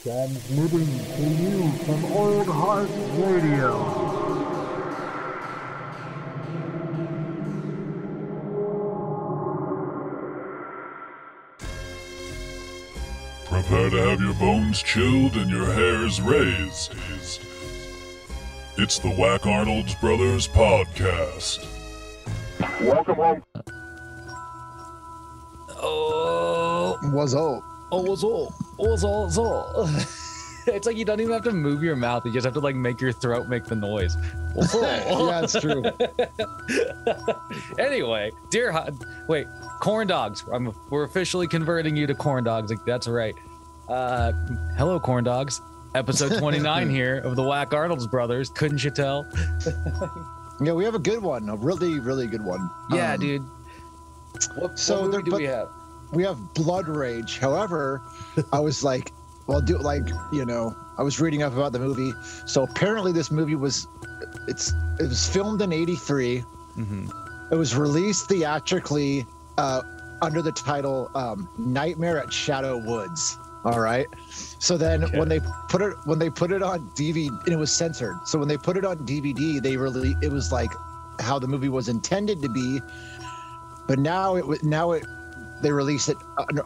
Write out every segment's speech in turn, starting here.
Transmitting to you from Old Heart Radio. Prepare to have your bones chilled and your hairs raised. It's the WacArnold's Brothers podcast. Welcome home. Oh, What's up? what's all? It's like you don't even have to move your mouth. You just have to like make your throat make the noise. What's all? Yeah, it's true. Anyway, wait, corn dogs. We're officially converting you to corn dogs. Like, that's right. Hello, corn dogs. Episode 29 here of the WacArnold's Brothers. Couldn't you tell? Yeah, we have a good one. A really, really good one. Yeah, dude. What movie do we have? We have Blood Rage. However, I was like, well, I was reading up about the movie. So apparently this movie it was filmed in 83. Mm-hmm. It was released theatrically under the title Nightmare at Shadow Woods. All right. So then when they put it on DVD, and it was censored. So when they put it on DVD, it was like how the movie was intended to be. But they released it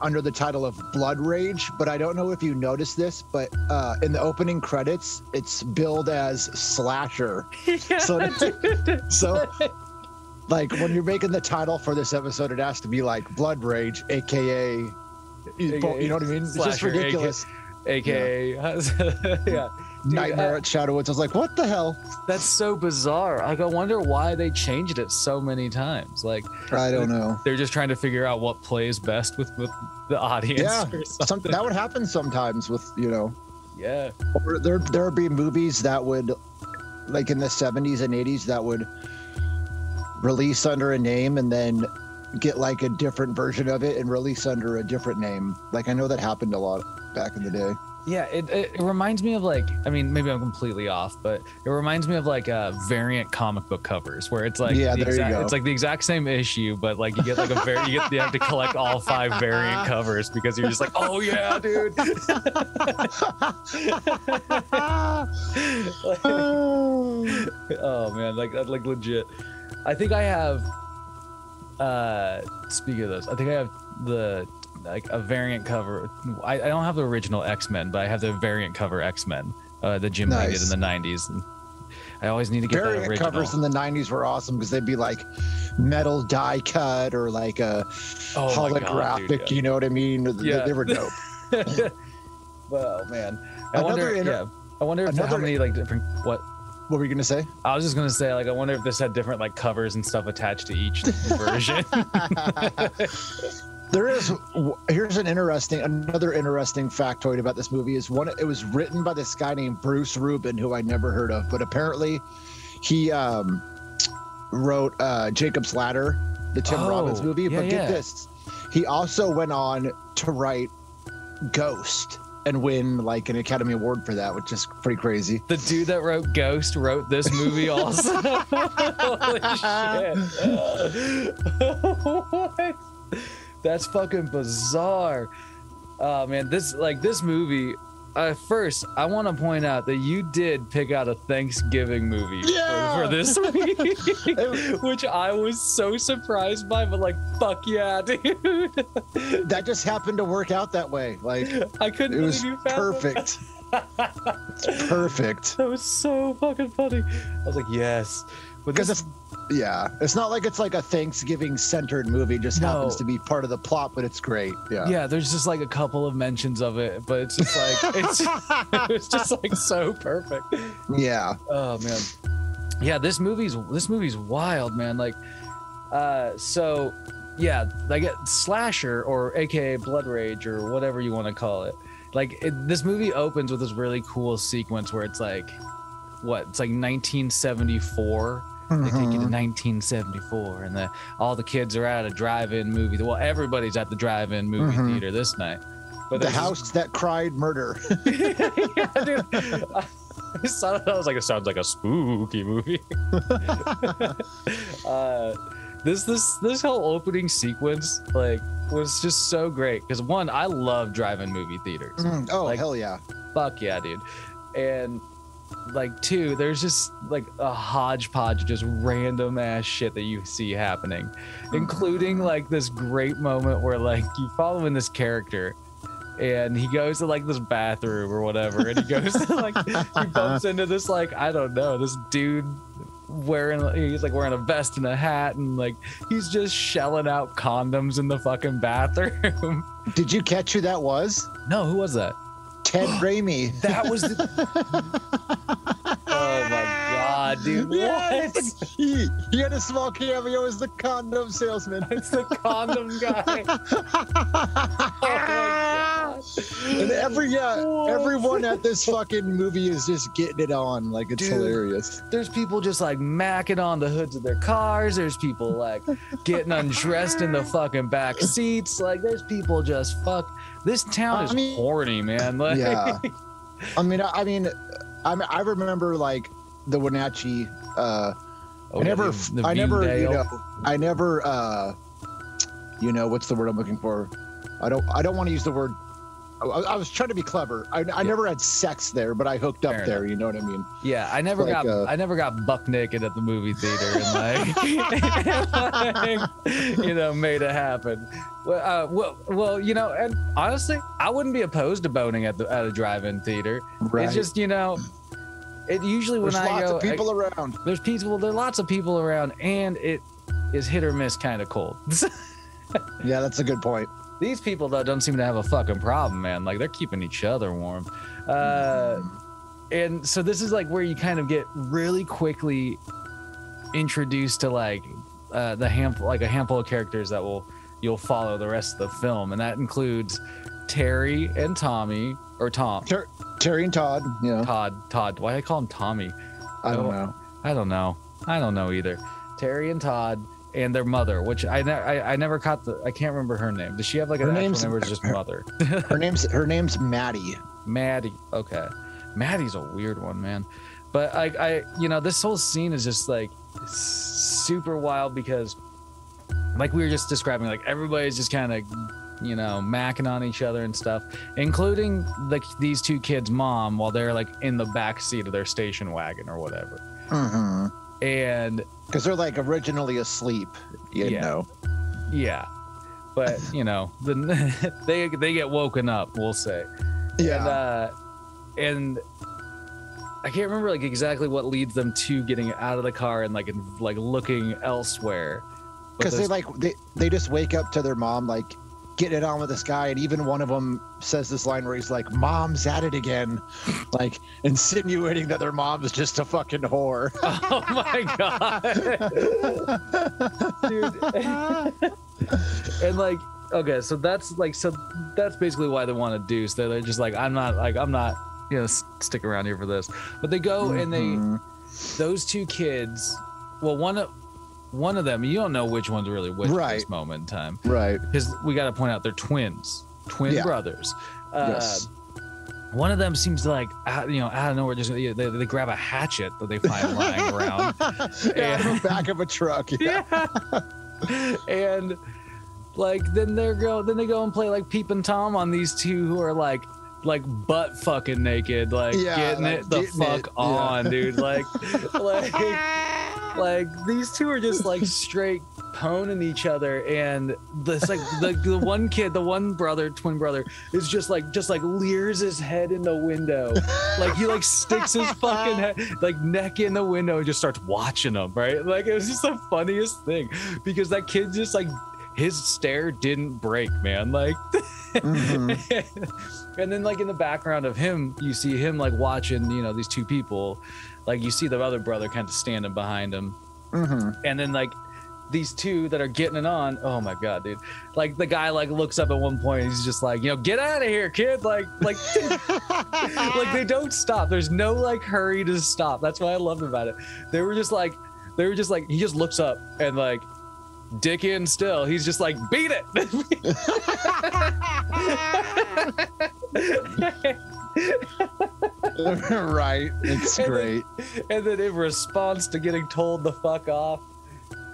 under the title of Blood Rage. But I don't know if you noticed this, but in the opening credits, it's billed as slasher. So like when you're making the title for this episode, it has to be like Blood Rage, aka you know what I mean? It's just ridiculous. AKA, yeah. Dude, Nightmare at Shadow Woods. I was like, what the hell? That's so bizarre. Like, I wonder why they changed it so many times. Like, I don't know. They're just trying to figure out what plays best with the audience. Yeah, or something. that would happen sometimes with, Yeah. Or there would be movies that would, like in the 70s and 80s, that would release under a name and then get like a different version of it and release under a different name. Like, I know that happened a lot back in the day. Yeah, it reminds me of like, I mean, maybe I'm completely off, but it reminds me of like variant comic book covers where it's like, yeah, there you go. It's like the exact same issue, but like you get like you have to collect all 5 variant covers because you're just like, oh yeah, dude. Oh man, like legit. I think I have. Speaking of those, I think I have a variant cover. I don't have the original X-Men, but I have the variant cover X-Men that Jim Lee did in the 90s. And I always need to get variant that original. Covers in the 90s were awesome because they'd be like metal die cut or like a holographic, dude, yeah. You know what I mean? Yeah. They were dope. Well, man. I wonder if how many like different What were you gonna say? I was just gonna say, like, I wonder if this had different like covers and stuff attached to each version. Here's another interesting factoid about this movie is it was written by this guy named Bruce Rubin, who I never heard of, but apparently he wrote Jacob's Ladder, the Tim Robbins movie. But get this, he also went on to write Ghost and win like an Academy Award for that, which is pretty crazy. The dude that wrote Ghost wrote this movie also. Holy shit. What? That's fucking bizarre. Oh man, this movie, first I want to point out that you did pick out a Thanksgiving movie for this week, which I was so surprised by, but like, fuck yeah, dude. That just happened to work out that way. Like, I couldn't believe you found perfect. It's perfect. That was so fucking funny. I was like, yes. Because it's not like it's like a Thanksgiving centered movie. It just happens to be part of the plot, but it's great. Yeah, there's just like a couple of mentions of it, but it's just like it's just like so perfect. Yeah. Oh man. Yeah, this movie's wild, man. Like, so yeah, like slasher or AKA Blood Rage or whatever you want to call it. Like this movie opens with this really cool sequence where it's like, it's like 1974. They take you to 1974, and all the kids are at a drive-in movie. Well, everybody's at the drive-in movie theater this night. But the house that cried murder. Yeah, dude. I was like, it sounds like a spooky movie. this whole opening sequence like was just so great because one, I love driving movie theaters. Oh, like, hell yeah. Fuck yeah, dude. And like two, there's just like a hodgepodge of just random ass shit that you see happening, including like this great moment where like you following this character and he goes to like this bathroom or whatever, and he goes to like he bumps into this like, I don't know, this dude he's like wearing a vest and a hat, and like he's just shelling out condoms in the fucking bathroom. Did you catch who that was? No, who was that? Ted Raimi. That was the oh my god, dude. Yeah, What? he had a small cameo as the condom salesman. It's the condom guy. Oh my god. And everyone at this fucking movie is just getting it on. Like, it's hilarious. There's people just like macking on the hoods of their cars. There's people like getting undressed in the fucking back seats. Like, there's people just this town is horny, man. Like, yeah. I remember like the Wenatchee. I never, what's the word I'm looking for? I don't want to use the word. I was trying to be clever. I never had sex there, but I hooked up there. You know what I mean? Yeah, I never got buck naked at the movie theater and like, made it happen. Well, and honestly, I wouldn't be opposed to boning at a drive-in theater. Right. It's just, it usually when I go, there's lots of people around. There's lots of people around, and it is hit or miss kind of cold. Yeah, that's a good point. These people, though, don't seem to have a fucking problem, man. Like, they're keeping each other warm. And so this is, like, where you kind of get really quickly introduced to, like, a handful of characters that you'll follow the rest of the film. And that includes Terry and Tommy, or Tom. Terry and Todd, yeah. Todd. Why do I call him Tommy? I don't know. I don't know either. Terry and Todd. And their mother, which I never caught I can't remember her name. Does she have like an actual name or is it just mother? her name's Maddie. Maddie. Okay. Maddie's a weird one, man. But this whole scene is just like super wild because like we were just describing, like everybody's just kind of, macking on each other and stuff, including like these two kids' mom while they're like in the back seat of their station wagon or whatever. Mm-hmm. And because they're like originally asleep, you know. Yeah, but then they get woken up, we'll say. Yeah. And I can't remember like exactly what leads them to getting out of the car and like looking elsewhere. Because they just wake up to their mom like getting it on with this guy, and even one of them says this line where he's like, "Mom's at it again," like insinuating that their mom is just a fucking whore. Oh my god, dude! And like, okay, so that's basically why they want to do. So they're just like, I'm not stick around here for this. But they go and those two kids. Well, one of them, you don't know which one's really which at this moment in time. Right. Because we got to point out they're twin brothers. Yes. One of them seems to like, out of nowhere, just they grab a hatchet that they find lying around. In the back of a truck. Yeah. And like, then they go and play like Peep and Tom on these two who are like butt fucking naked, getting it the fuck on, dude. Like these two are just like straight poning each other, and this like the one kid, the one twin brother, is just like leers his head in the window, like he like sticks his fucking head, like neck in the window and just starts watching them, right? Like it was just the funniest thing because that kid just like his stare didn't break, man. Like, and then like in the background of him, you see him like watching, these two people. Like you see the other brother kind of standing behind him. And then like these two that are getting it on. Oh my God, dude. Like the guy like looks up at one point. And he's just like, get out of here, kid. Like like they don't stop. There's no like hurry to stop. That's what I loved about it. They were just like, he just looks up and like, dick in still. He's just like, beat it. Right. It's great. And then in response to getting told the fuck off,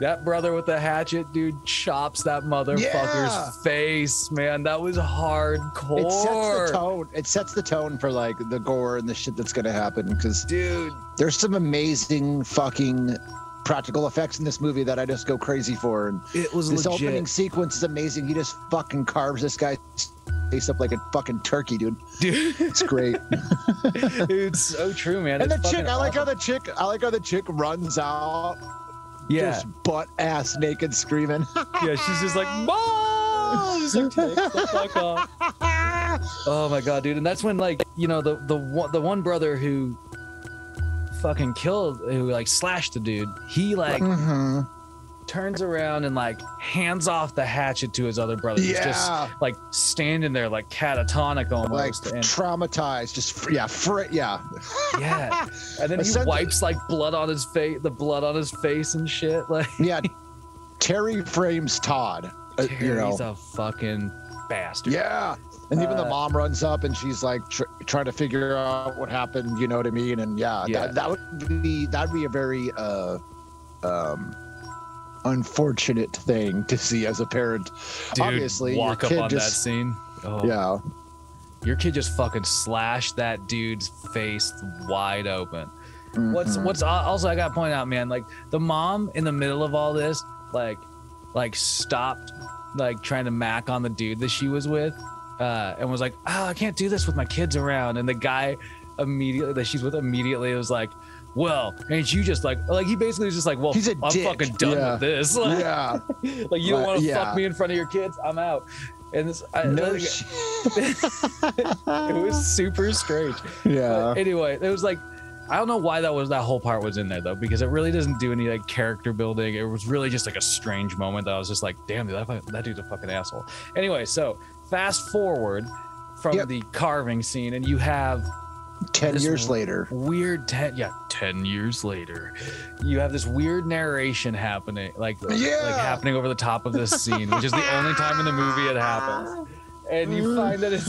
That brother with the hatchet, dude, chops that motherfucker's face, man. That was hardcore. It sets the tone. It sets the tone for like the gore and the shit that's gonna happen. Because, dude, there's some amazing fucking practical effects in this movie that I just go crazy for. And it was this legit. opening sequence is amazing. He just fucking carves this guy's face up like a fucking turkey, dude. It's great. Dude, it's so true, man. And It's the chick, fucking I like awesome. how the chick runs out. Yeah. Just butt ass naked screaming. Yeah, she's just like, Mom! Just like, takes the fuck off. Oh my god, dude. And that's when, like, you know, the one brother who fucking slashed the dude, he like turns around and like hands off the hatchet to his other brother. He's just like standing there like catatonic almost. Like and traumatized, yeah. And then he wipes like blood on his face and shit. Like, yeah, Terry frames Todd. Terry's a fucking bastard. Yeah. And even the mom runs up and she's like trying to figure out what happened, you know what I mean? And that'd be a very unfortunate thing to see as a parent. Dude, obviously walk up on that scene. Oh. Yeah. Your kid just fucking slashed that dude's face wide open. What's also, I gotta point out, man, like the mom in the middle of all this, like stopped like trying to mac on the dude that she was with, and was like, oh, I can't do this with my kids around. And the guy that she's with immediately was like, well, ain't you just like he basically was just like, well, I'm dick. fucking done with this. Like, like, you don't want to fuck me in front of your kids? I'm out. And this, it was super strange. Yeah. But anyway, it was like, I don't know why that whole part was in there though, because it really doesn't do any like character building. It was really just like a strange moment that I was just like, damn, dude, that dude's a fucking asshole. Anyway, so fast forward from the carving scene, and you have 10 years later. 10 years later. You have this weird narration happening, like happening over the top of this scene, which is the only time in the movie it happens. And you find that it's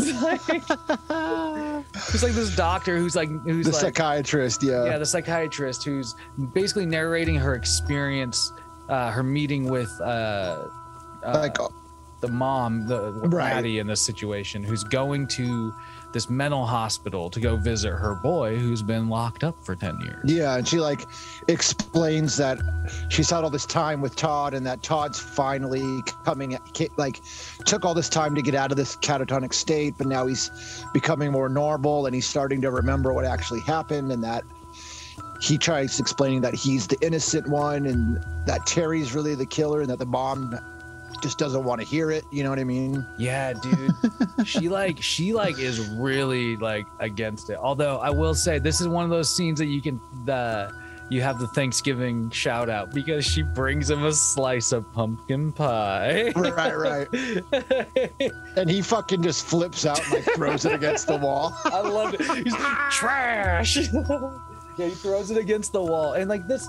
like this doctor who's the psychiatrist, the psychiatrist who's basically narrating her experience, her meeting with the mom, Maddie in this situation, who's going to this mental hospital to go visit her boy who's been locked up for 10 years. Yeah, and she like explains that she's had all this time with Todd, and that Todd's finally took all this time to get out of this catatonic state, but now he's becoming more normal and he's starting to remember what actually happened, and that he tries explaining that he's the innocent one and that Terry's really the killer, and that the mom just doesn't want to hear it, you know what I mean? Yeah, dude. she is really like against it. Although I will say this is one of those scenes that you have the Thanksgiving shout out, because she brings him a slice of pumpkin pie. Right. And he fucking just flips out and like throws it against the wall. I love it. He's trash. Yeah, he throws it against the wall. And like this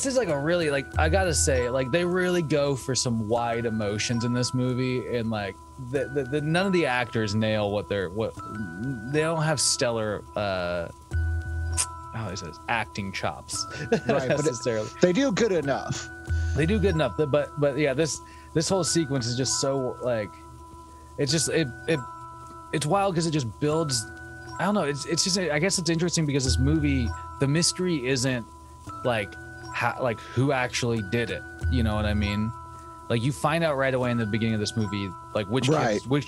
is like a really, like, I gotta say, like, they really go for some wide emotions in this movie, and like the none of the actors nail what they don't have stellar acting chops, right? necessarily. But they do good enough. They do good enough, but yeah, this whole sequence is just so like, it's just it's wild because it just builds. I don't know. It's just, I guess it's interesting because this movie, the mystery isn't like who actually did it, you know what I mean? Like, you find out right away in the beginning of this movie, like which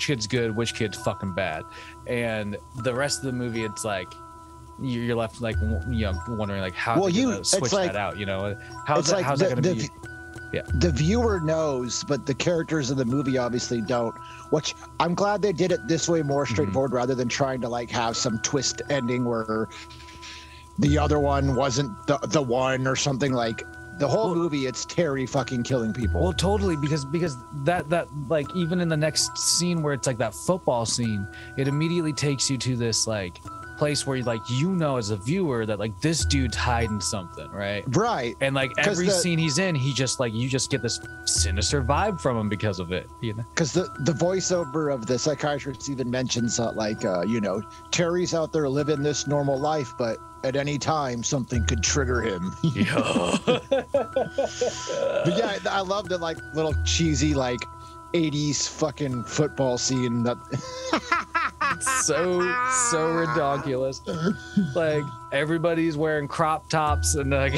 kid's good, which kid's fucking bad, and the rest of the movie, it's like you're left like, you know, wondering like how you switch that out, you know? How's that going to be? Yeah, the viewer knows, but the characters in the movie obviously don't. Which I'm glad they did it this way, more straightforward, rather than trying to like have some twist ending where the other one wasn't the one or something. Like the whole movie, it's Terry fucking killing people. Well, totally, because that like, even in the next scene where it's like that football scene, it immediately takes you to this like place where like as a viewer that like this dude's hiding something, right? Right. And like every scene he's in, he just like you just get this sinister vibe from him because of it, you know. Because the voiceover of the psychiatrist even mentions Terry's out there living this normal life, but at any time something could trigger him. Yeah. But yeah, I love the like little cheesy like 80s fucking football scene that so ridiculous. Like everybody's wearing crop tops and like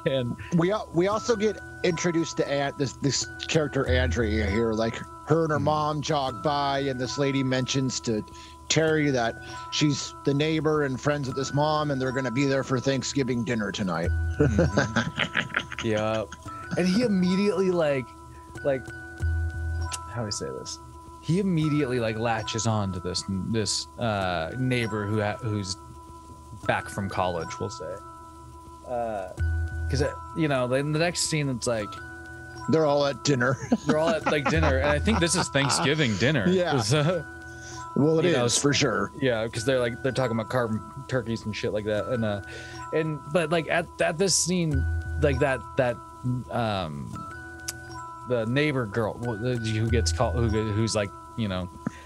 and we also get introduced to this character Andrea here. Like her and her mom jog by, and this lady mentions to Terry that she's the neighbor and friends with this mom, and they're going to be there for Thanksgiving dinner tonight. Mm-hmm. Yeah. And he immediately like how do I say this? He immediately like latches on to this neighbor who's back from college, we'll say. Because in the next scene, it's like they're all at dinner. They're all at like dinner, and I think this is Thanksgiving dinner. Yeah. Well, it is for sure. Yeah, because they're talking about carving turkeys and shit like that, but like at this scene, like that the neighbor girl who gets called, who's like,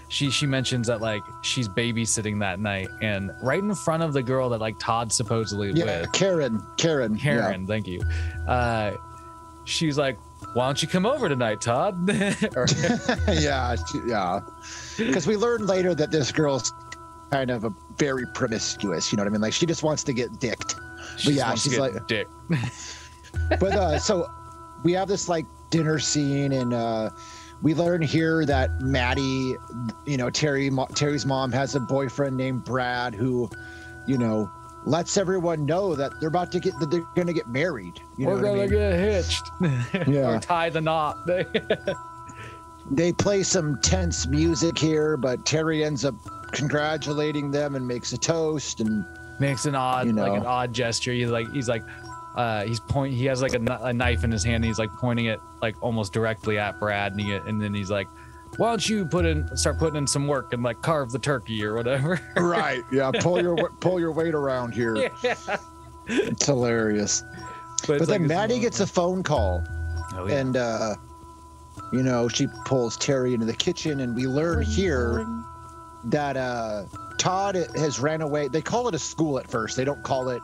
she mentions that like she's babysitting that night, and right in front of the girl that like Todd's supposedly with, Karen, yeah. Thank you. She's like, why don't you come over tonight, Todd? Yeah. Because we learned later that this girl's kind of a very promiscuous, you know what I mean? Like she just wants to get dicked. She's like dick. But so we have this like dinner scene, and we learn here that Maddie, Terry's mom has a boyfriend named Brad who, lets everyone know that they're going to get married. We're going to get hitched. Yeah. Or tie the knot. They play some tense music here, but Terry ends up congratulating them and makes a toast and makes an odd gesture. He has like a knife in his hand, and he's like pointing it like almost directly at Brad, and then he's like, why don't you start putting in some work and like carve the turkey or whatever. Right. Yeah. Pull your weight around here. Yeah. It's hilarious. But then Maddie gets a phone call. Oh, yeah. And she pulls Terry into the kitchen, and we learn here that Todd has ran away. They call it a school at first. They don't call it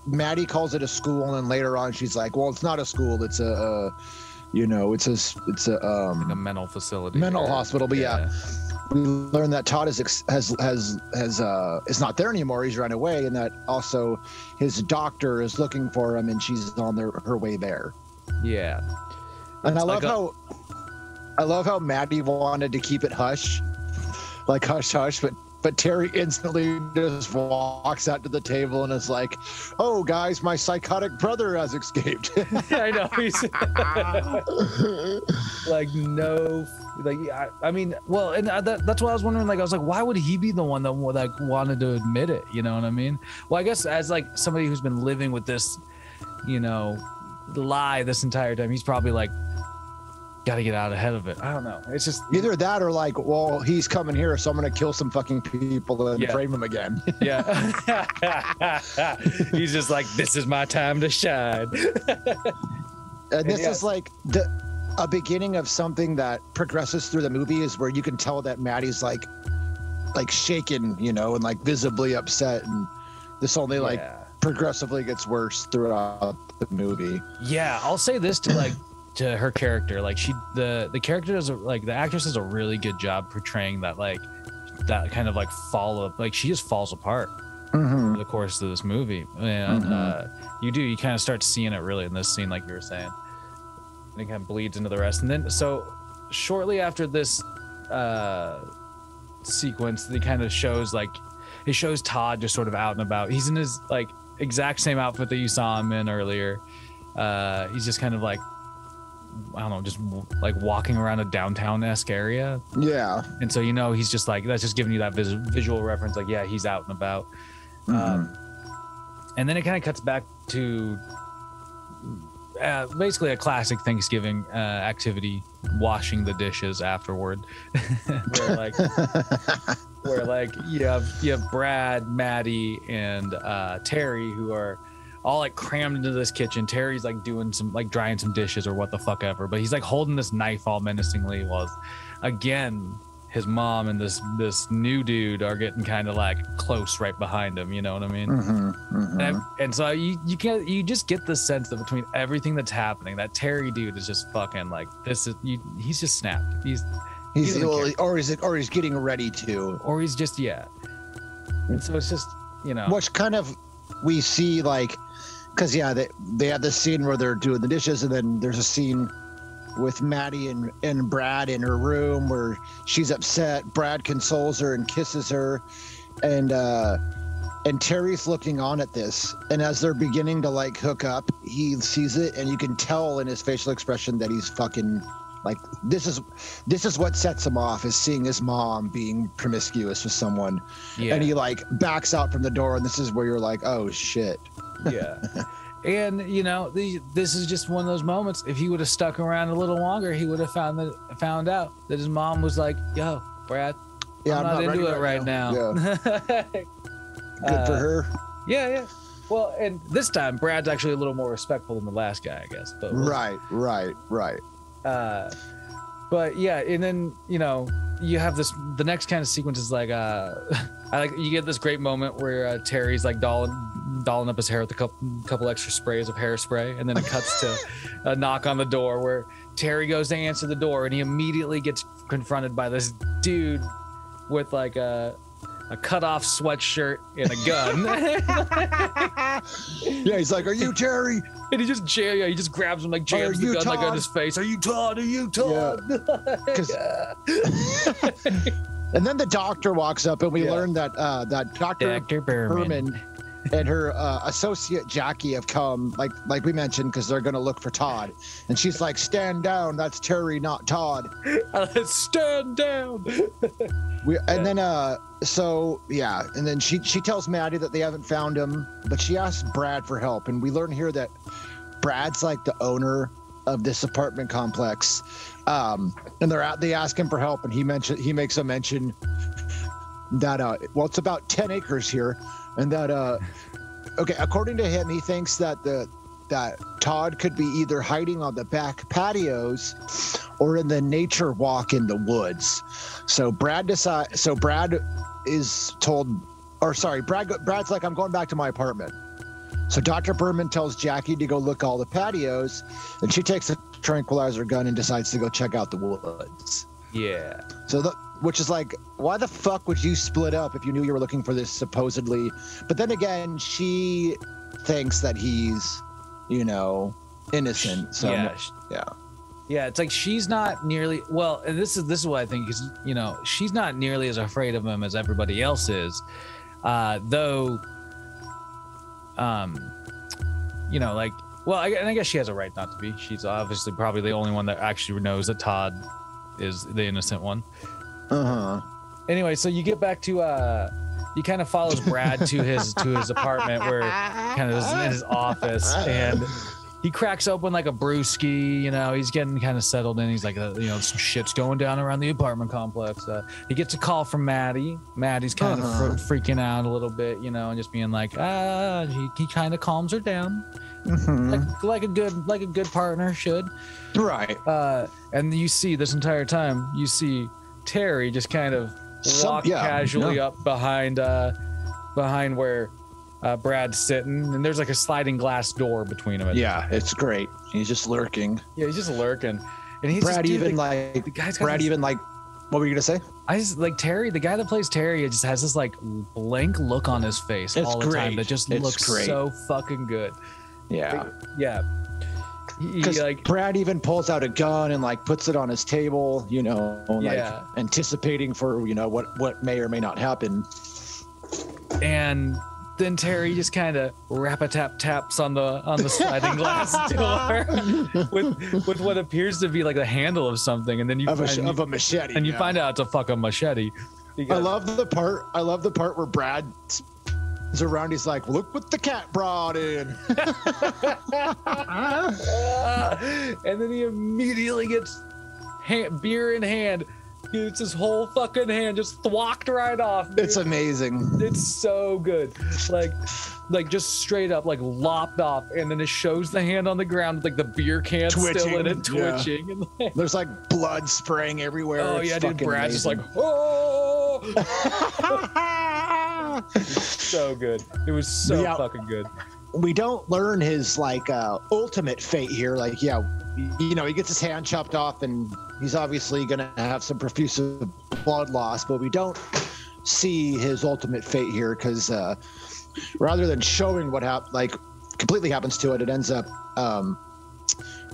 Maddie calls it a school, and later on she's like, well, it's not a school. It's a like a mental facility, mental hospital. But yeah, we learn that Todd is not there anymore. He's run away, and that also his doctor is looking for him, and she's on her way there. Yeah. And I love how Maddie wanted to keep it hush, like hush hush, but Terry instantly just walks out to the table and is like, "Oh, guys, my psychotic brother has escaped." I know. He's like, no, like, I mean, well, and that's what I was wondering. Like, I was like, why would he be the one that like wanted to admit it? You know what I mean? Well, I guess as like somebody who's been living with this, lie this entire time, he's probably like, got to get out ahead of it. I don't know. It's just either that or like, well, he's coming here, so I'm going to kill some fucking people and frame him again. Yeah. He's just like, this is my time to shine. And this is like a beginning of something that progresses through the movie, is where you can tell that Maddie's like shaken, and like visibly upset. And this only progressively gets worse throughout the movie. Yeah. I'll say this to her character, like the character does the actress does a really good job portraying that that kind of like she just falls apart over the course of this movie, and you kind of start seeing it really in this scene, like you were saying, and it kind of bleeds into the rest. And then so shortly after this sequence, it kind of shows Todd just sort of out and about. He's in his like exact same outfit that you saw him in earlier. He's just kind of like, I don't know, just like walking around a downtown-esque area. Yeah. And so, he's just like, that's just giving you that visual reference. Like, yeah, he's out and about. And then it kind of cuts back to basically a classic Thanksgiving activity, washing the dishes afterward. Where, like, where like you have Brad, Maddie, and Terry, who are all like crammed into this kitchen. Terry's like doing some like drying some dishes or what the fuck ever, but he's like holding this knife all menacingly while again his mom and this new dude are getting kind of like close right behind him, you know what I mean? And so you just get the sense that between everything that's happening, that Terry dude is just fucking like he's just snapped. He's getting ready to, or he's just and so it's just, you know, which kind of we see like, because they have this scene where they're doing the dishes, and then there's a scene with Maddie and Brad in her room where she's upset. Brad consoles her and kisses her, and Terry's looking on at this, and as they're beginning to like hook up, he sees it, and you can tell in his facial expression that he's fucking like, this is what sets him off, is seeing his mom being promiscuous with someone. And he like backs out from the door, and this is where you're like, oh shit. And you know, this is just one of those moments. If he would have stuck around a little longer, he would have found out that his mom was like, yo, Brad, I'm not into it right now. Good for her. Yeah. Well, and this time Brad's actually a little more respectful than the last guy, I guess. But right. But yeah, and then, you know, you have the next kind of sequence is like you get this great moment where Terry's like dolling up his hair with a couple extra sprays of hairspray, and then it cuts to a knock on the door where Terry goes to answer the door, and he immediately gets confronted by this dude with like a cut-off sweatshirt and a gun. He's like, "Are you Terry?" And he just grabs him, like jams the gun like on his face. Are you Todd? Are you Todd? And then the doctor walks up, and we learn that Dr. Berman and her associate Jackie have come, like we mentioned, because they're going to look for Todd. And she's like, "Stand down. That's Terry, not Todd." Stand down. And then she tells Maddie that they haven't found him, but she asks Brad for help. And we learn here that Brad's like the owner of this apartment complex, and they ask him for help, and he makes a mention that it's about 10 acres here, and that according to him, he thinks that Todd could be either hiding on the back patios or in the nature walk in the woods. So Brad's like, "I'm going back to my apartment." So Dr. Berman tells Jackie to go look all the patios, and she takes a tranquilizer gun and decides to go check out the woods. Yeah. So which is like, why the fuck would you split up if you knew you were looking for this supposedly? But then again, she thinks that he's, you know, innocent. So yeah. It's like she's not nearly, well, and this is what I think is, you know, she's not nearly as afraid of him as everybody else is, though. You know, like, well, I guess she has a right not to be. She's obviously probably the only one that actually knows that Todd is the innocent one. Anyway, so you get back to he kind of follows Brad to his apartment, where kind of is in his office, and he cracks open like a brewski. You know, he's getting kind of settled in. He's like, you know, some shit's going down around the apartment complex. He gets a call from Maddie. Maddie's kind of freaking out a little bit, you know, and just being like, he kind of calms her down, like a good partner should. Right. And you see this entire time, you see Terry just kind of walk casually up behind where Brad's sitting, and there's like a sliding glass door between them. Yeah, it's great. He's just lurking. Yeah, he's just lurking. And he's Brad just, even what were you gonna say? I just like Terry, the guy that plays Terry, just has this like blank look on his face all the time that just looks so fucking good. Yeah. Yeah. Because like Brad even pulls out a gun and like puts it on his table, you know, like anticipating for, you know, what may or may not happen. And then Terry just kind of taps on the sliding glass door with what appears to be like the handle of something, and then of a machete, and you find out it's a fucking machete. I love the part where Brad is around. He's like, "Look what the cat brought in," and then he immediately gets beer in hand, It's his whole fucking hand just thwacked right off. Dude. It's amazing. It's so good. Like just straight up like lopped off, and then it shows the hand on the ground with like the beer can still in it, twitching. Yeah. And like, there's like blood spraying everywhere. oh yeah, dude. Brad's just like, oh. It's so good. It was so fucking good. We don't learn his like ultimate fate here. Like, yeah, you know, he gets his hand chopped off, and he's obviously gonna have some profuse blood loss. But we don't see his ultimate fate here because rather than showing what completely happens to it, it ends up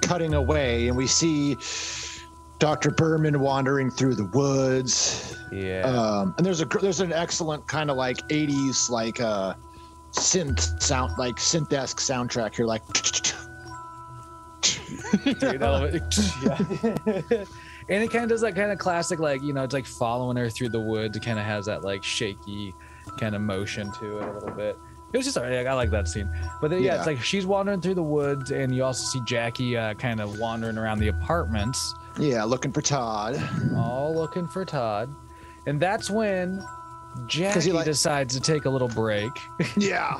cutting away, and we see Dr. Berman wandering through the woods. Yeah. And there's an excellent kind of like 80s like synth-esque soundtrack here, like Dude, yeah. And it kind of does that kind of classic, like, you know, it's like following her through the woods. It kind of has that like shaky kind of motion to it a little bit. It was just alright. I like that scene. But then, yeah, it's like she's wandering through the woods, and you also see Jackie kind of wandering around the apartments. Yeah, looking for Todd. All looking for Todd. And that's when Jackie decides to take a little break. Yeah,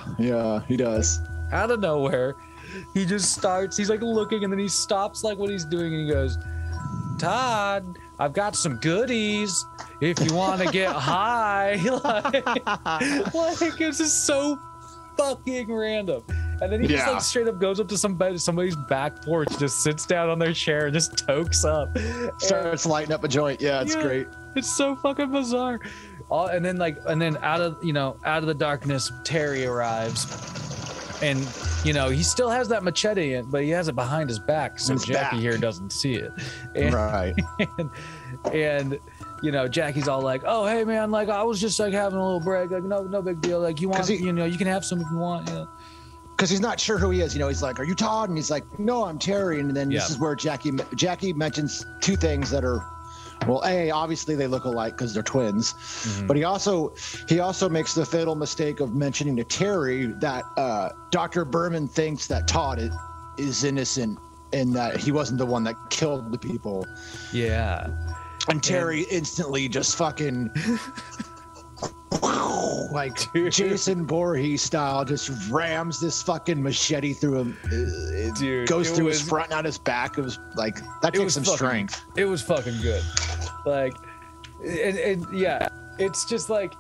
he does. Out of nowhere, he just starts, he's like looking, and then he stops like what he's doing, and he goes, Todd, I've got some goodies if you want to get high. like it's just so fucking random. And then he just like straight up goes up to somebody's back porch, just sits down on their chair and just tokes up. Starts lighting up a joint. Yeah, it's great. It's so fucking bizarre. And then out of the darkness, Terry arrives. And, you know, he still has that machete in, but he has it behind his back, so Jackie here doesn't see it. And, right. And, you know, Jackie's all like, oh, hey, man, like, I was just, like, having a little break. Like, no big deal. Like, you want, you know, you can have some if you want, you know. Because he's not sure who he is. You know, he's like, are you Todd? And he's like, no, I'm Terry. And then this is where Jackie mentions two things that are, well, obviously they look alike because they're twins. Mm-hmm. But he also makes the fatal mistake of mentioning to Terry that Dr. Berman thinks that Todd is innocent and that he wasn't the one that killed the people. Yeah. And Terry instantly just fucking like Jason Voorhees style just rams this fucking machete through him. It goes through his front, not his back. It was like, that takes some strength. It was fucking good. Like, and yeah, it's just like,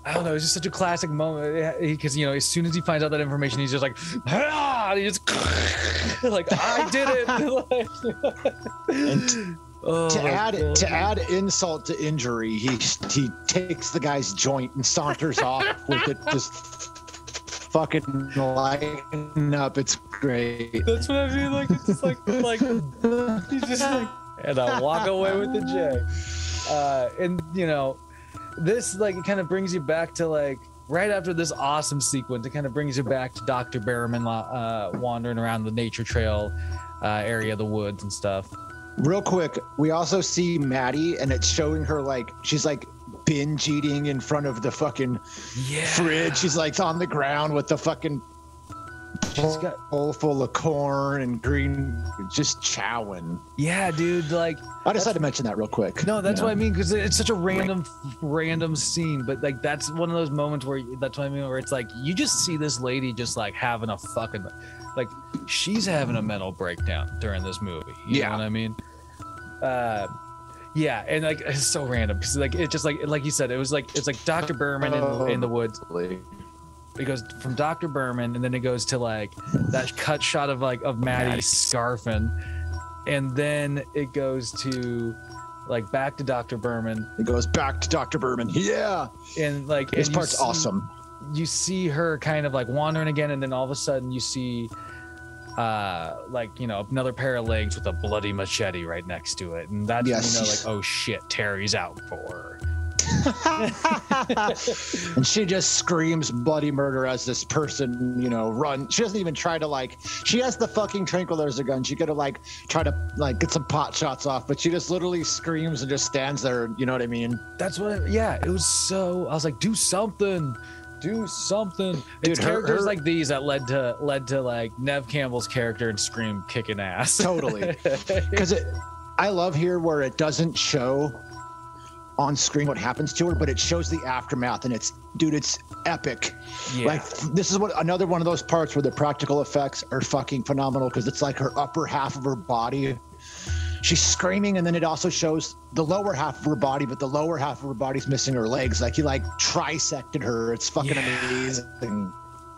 I don't know, it's just such a classic moment because, you know, as soon as he finds out that information, he's just like, ah, and he just like, I did it. To add insult to injury, he takes the guy's joint and saunters off with it, just fucking lighting up. It's great. That's what I mean. Like, it's just like he's just like, and I walk away with the J. And you know, this like it kind of brings you back to like right after this awesome sequence. It kind of brings you back to Dr. Berman wandering around the nature trail area of the woods and stuff. Real quick, we also see Maddie, and it's showing her like she's like binge eating in front of the fucking fridge. She's like on the ground with the fucking bowl full of corn and green, just chowing. Yeah, dude. Like, I just had to mention that real quick. No, that's what I mean, because it's such a random scene, but like that's one of those moments where that's what I mean, where it's like you just see this lady just like having a fucking. Like, she's having a mental breakdown during this movie. You know what I mean? Yeah, and like it's so random because like it just like you said, it's like Dr. Berman in the woods. It goes from Dr. Berman, and then it goes to like that cut shot of Maddie scarfing, and then it goes to like back to Dr. Berman. It goes back to Dr. Berman. Yeah, and like this part's awesome. You see her kind of like wandering again, and then all of a sudden you see like, you know, another pair of legs with a bloody machete right next to it, and that's when you know, like, oh shit, Terry's out for her. And she just screams bloody murder as this person, you know, run. She doesn't even try to like, she has the fucking tranquilizer gun. She could have like try to like get some pot shots off, but she just literally screams and just stands there. You know what I mean? That's what it was. So I was like, do something. Dude, it's characters like these that led to like Nev Campbell's character in Scream kicking ass. Totally. Because I love here where it doesn't show on screen what happens to her, but it shows the aftermath, and it's epic. Yeah. Like, this is another one of those parts where the practical effects are fucking phenomenal, because it's like her upper half of her body, she's screaming, and then it also shows the lower half of her body, but the lower half of her body's missing her legs. Like, he like trisected her. It's fucking amazing.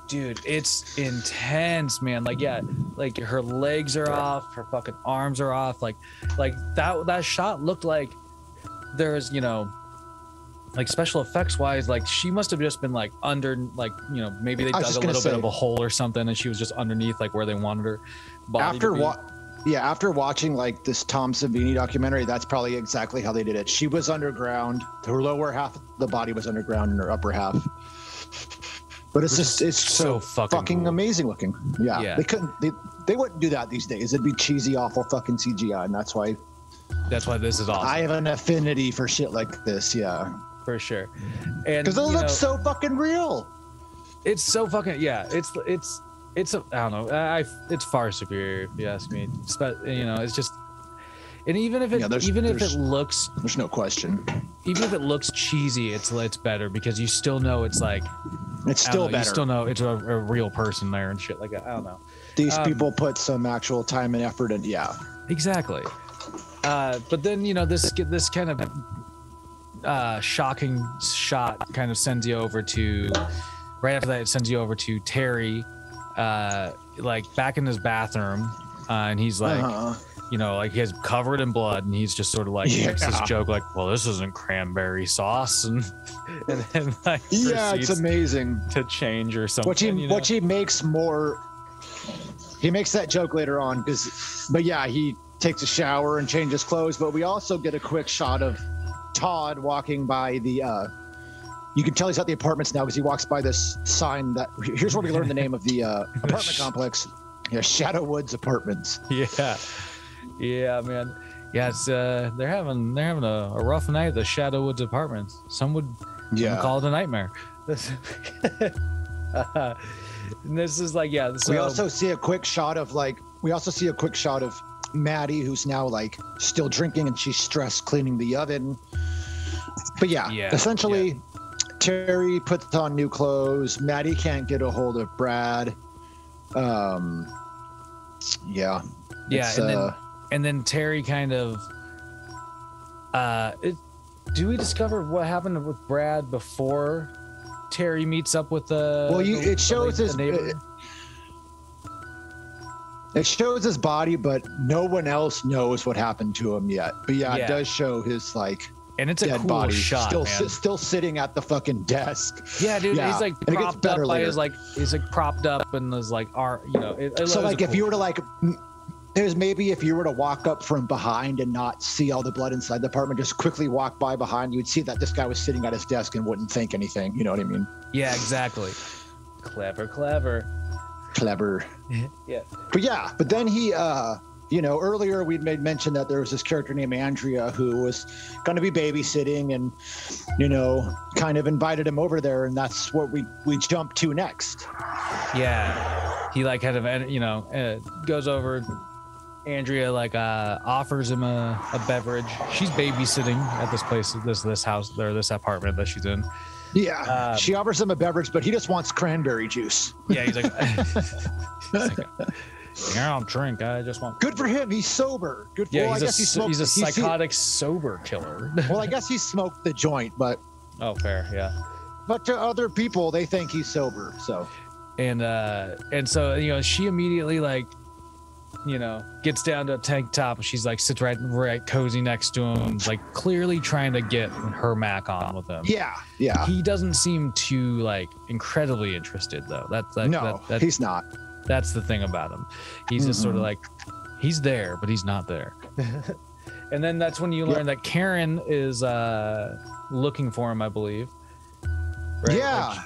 Dude, it's intense, man. Like, yeah, like her legs are off, her fucking arms are off. Like that shot looked like there's, you know, like special effects wise, like she must have just been like under, like, you know, maybe they dug a little bit of a hole or something, and she was just underneath, like where they wanted her body to be. After watching like this Tom Savini documentary, that's probably exactly how they did it. She was underground. Her lower half of the body was underground, and her upper half. But it's so fucking cool. Amazing looking. Yeah. They wouldn't do that these days. It'd be cheesy, awful fucking CGI, and that's why this is awesome. I have an affinity for shit like this. Yeah, for sure. And because it looks so fucking real. It's so fucking it's I don't know. It's far superior, if you ask me. But, you know, it's just, and even if it looks, there's no question. Even if it looks cheesy, it's better, because you still know it's like, it's still better. You still know it's a real person there and shit like that. I don't know. These people put some actual time and effort in. Yeah, exactly. But then, you know, this kind of shocking shot kind of sends you over to, right after that, it sends you over to Terry, like back in his bathroom, and he's like, you know, like he's covered in blood, and he's just sort of like makes this joke like, well, this isn't cranberry sauce, and then like it's amazing to change or something. He makes that joke later on, but he takes a shower and changes clothes, but we also get a quick shot of Todd walking by the you can tell he's at the apartments now, because he walks by this sign that, here's where we learn the name of the apartment complex. Shadow Woods Apartments. Yeah, man. Yeah, it's they're having a rough night at the Shadow Woods Apartments. Some would call it a nightmare. And this is like, so we also see a quick shot of Maddie, who's now like still drinking, and she's stressed cleaning the oven. But essentially Terry puts on new clothes. Maddie can't get a hold of Brad. And then Terry kind of do we discover what happened with Brad before Terry meets up with the it shows his body, but no one else knows what happened to him yet. But it does show his like, and it's a dead cool body shot, still sitting at the fucking desk. Yeah, dude, he's like propped up by his he's like propped up and is like, you know. So like, if you were to like, if you were to walk up from behind and not see all the blood inside the apartment, just quickly walk by behind, you would see that this guy was sitting at his desk and wouldn't think anything. You know what I mean? Yeah, exactly. Clever. Yeah. But then he, earlier we'd made mention that there was this character named Andrea who was going to be babysitting, and, kind of invited him over there, and that's what we jump to next. Yeah. He like kind of, goes over. Andrea like offers him a beverage. She's babysitting at this place, this house or this apartment that she's in. Yeah, she offers him a beverage, but he just wants cranberry juice. Yeah, he's like, I don't drink. I just want. Good for him. He's sober. Good for him. Yeah, he's a psychotic sober killer. Well, I guess he smoked the joint, but. Oh, fair. Yeah. But to other people, they think he's sober. So. And so she immediately like, gets down to a tank top, and she's like sits right cozy next to him, like clearly trying to get her Mac on with him. Yeah. He doesn't seem too like incredibly interested though. That's he's not. That's the thing about him. He's just sort of like, he's there, but he's not there. And then that's when you learn that Karen is looking for him, I believe. Right?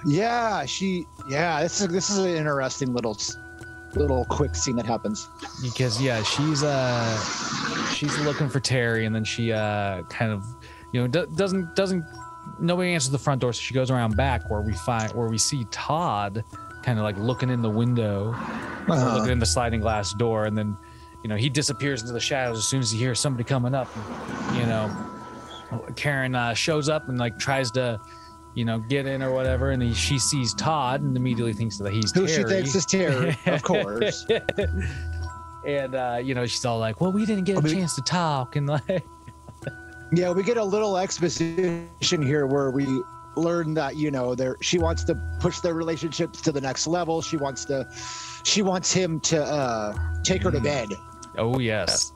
This is an interesting little quick scene that happens, because she's looking for Terry, and then she kind of doesn't nobody answers the front door, so she goes around back where we see Todd kind of like looking in the window, looking in the sliding glass door, and then he disappears into the shadows as soon as he hears somebody coming up, Karen shows up and like tries to, get in or whatever, and she sees Todd and immediately thinks that he's who Terry. she thinks is Terry, of course. And she's all like, "Well, we didn't get a chance to talk," and like, yeah, we get a little exposition here where we learn that she wants to push their relationships to the next level. She wants him to take her to bed. Oh yes.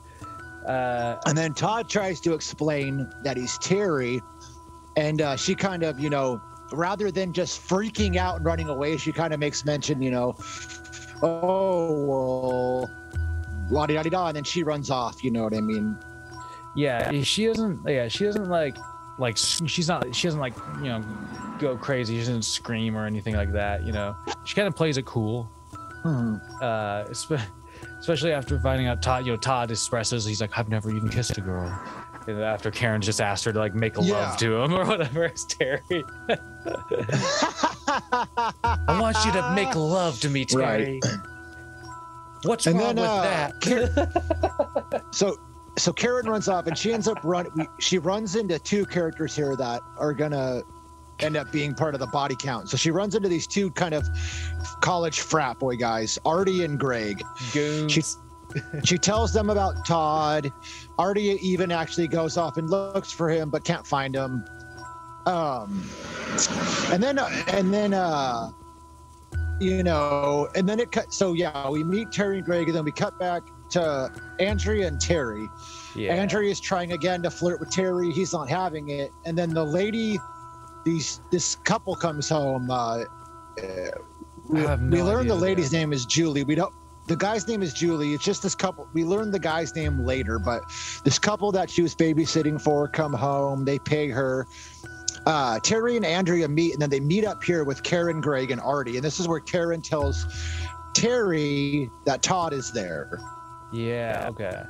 And then Todd tries to explain that he's Terry, and she kind of, rather than just freaking out and running away, she kind of makes mention, oh well, la di da di da, and then she runs off. You know what I mean? Yeah, she doesn't go crazy. She doesn't scream or anything like that. She kind of plays it cool. Especially after finding out Todd expresses he's like, I've never even kissed a girl. And after Karen just asked her to like make love to him or whatever, it's Terry. I want you to make love to me, Terry. Right. What's wrong with that? So Karen runs off, and she ends up she runs into two characters here that are gonna end up being part of the body count. So she runs into these two kind of college frat boy guys, Artie and Greg. Goons. She tells them about Todd. Artie even actually goes off and looks for him, but can't find him. And then it cut. So yeah, we meet Terry and Greg, and then we cut back to Andrea and Terry. Yeah. Andrea is trying again to flirt with Terry. He's not having it. And then the lady, this couple comes home. We learn the lady's name is Julie. The guy's name is Julie. It's just this couple. We learned the guy's name later, but this couple that she was babysitting for come home. They pay her. Terry and Andrea meet, and then they meet up here with Karen, Greg, and Artie. And this is where Karen tells Terry that Todd is there. Yeah. Okay.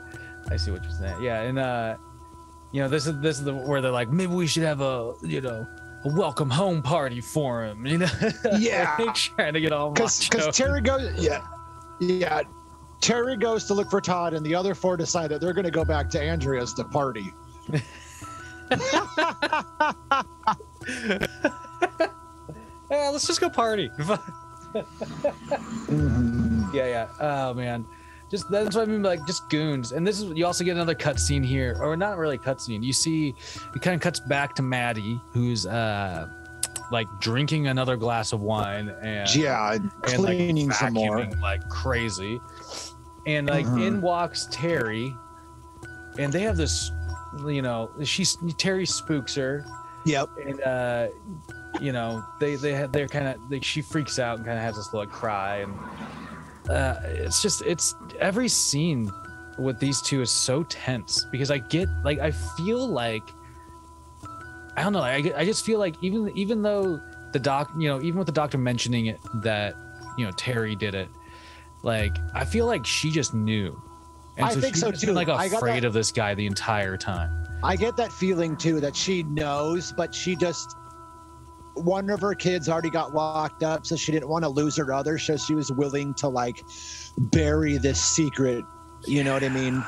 I see what you're saying. Yeah, and this is where they're like, maybe we should have a welcome home party for him. Yeah. Trying to get all because Terry goes. Yeah. Terry goes to look for Todd, and the other four decide that they're going to go back to Andrea's to party. Yeah, let's just go party. Yeah. Oh man, that's what I mean. Like just goons. And this is you also get another cutscene here, or not really cutscene. You see, it kind of cuts back to Maddie, who's like drinking another glass of wine and cleaning like, some more like crazy, and like in walks Terry, and they have this, Terry spooks her. Yep. And they're kind of she freaks out and kind of has this like cry, and it's every scene with these two is so tense because I feel like I don't know. I just feel like even though the even with the doctor mentioning it that Terry did it, like I feel like she just knew. And I think so too. Been, like afraid of this guy the entire time. I get that feeling too that she knows, but she just one of her kids already got locked up, so she didn't want to lose her other, so she was willing to like bury this secret. You know what I mean?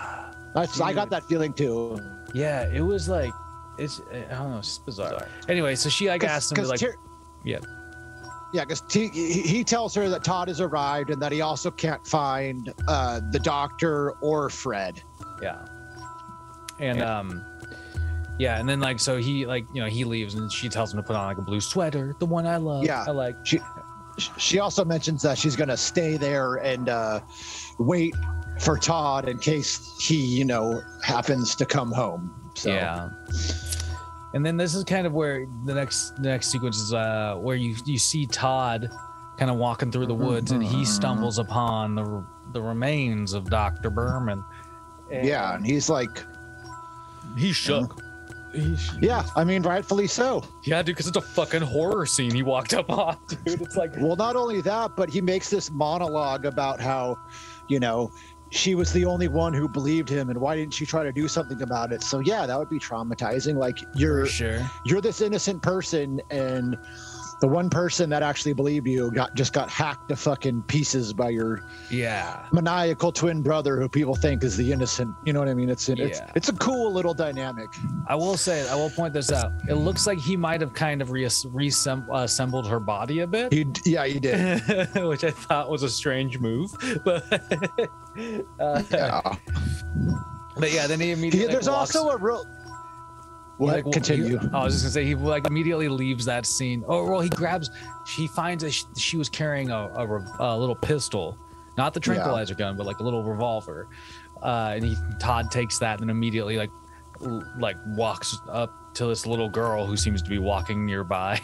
I got that feeling too. Yeah, it was like. I don't know. It's just bizarre. Anyway, so she asked him to like, yeah, because he tells her that Todd has arrived and that he also can't find the doctor or Fred. Yeah, and and then like so he he leaves and she tells him to put on like a blue sweater, the one I love. Yeah, I like. She also mentions that she's gonna stay there and wait for Todd in case he happens to come home. So. Yeah. And then this is kind of where the next sequence is where you see Todd kind of walking through the woods and he stumbles upon the remains of Dr. Berman. And he's like... He's shook. Yeah, I mean, rightfully so. Yeah, dude, because it's a fucking horror scene he walked up on, dude. It's like... Well, not only that, but he makes this monologue about how, she was the only one who believed him, and why didn't she try to do something about it? So yeah, that would be traumatizing. Like you're this innocent person, and the one person that actually believed you got hacked to fucking pieces by your maniacal twin brother who people think is the innocent. You know what I mean? It's a cool little dynamic. I will point this out. It looks like he might have kind of reassembled her body a bit. He did. Which I thought was a strange move. But yeah. But yeah, then he immediately there's also a real What? Continue. I was just gonna say he like immediately leaves that scene. Oh well, she finds she was carrying a little pistol, not the tranquilizer gun, but like a little revolver. And Todd takes that and immediately like walks up to this little girl who seems to be walking nearby.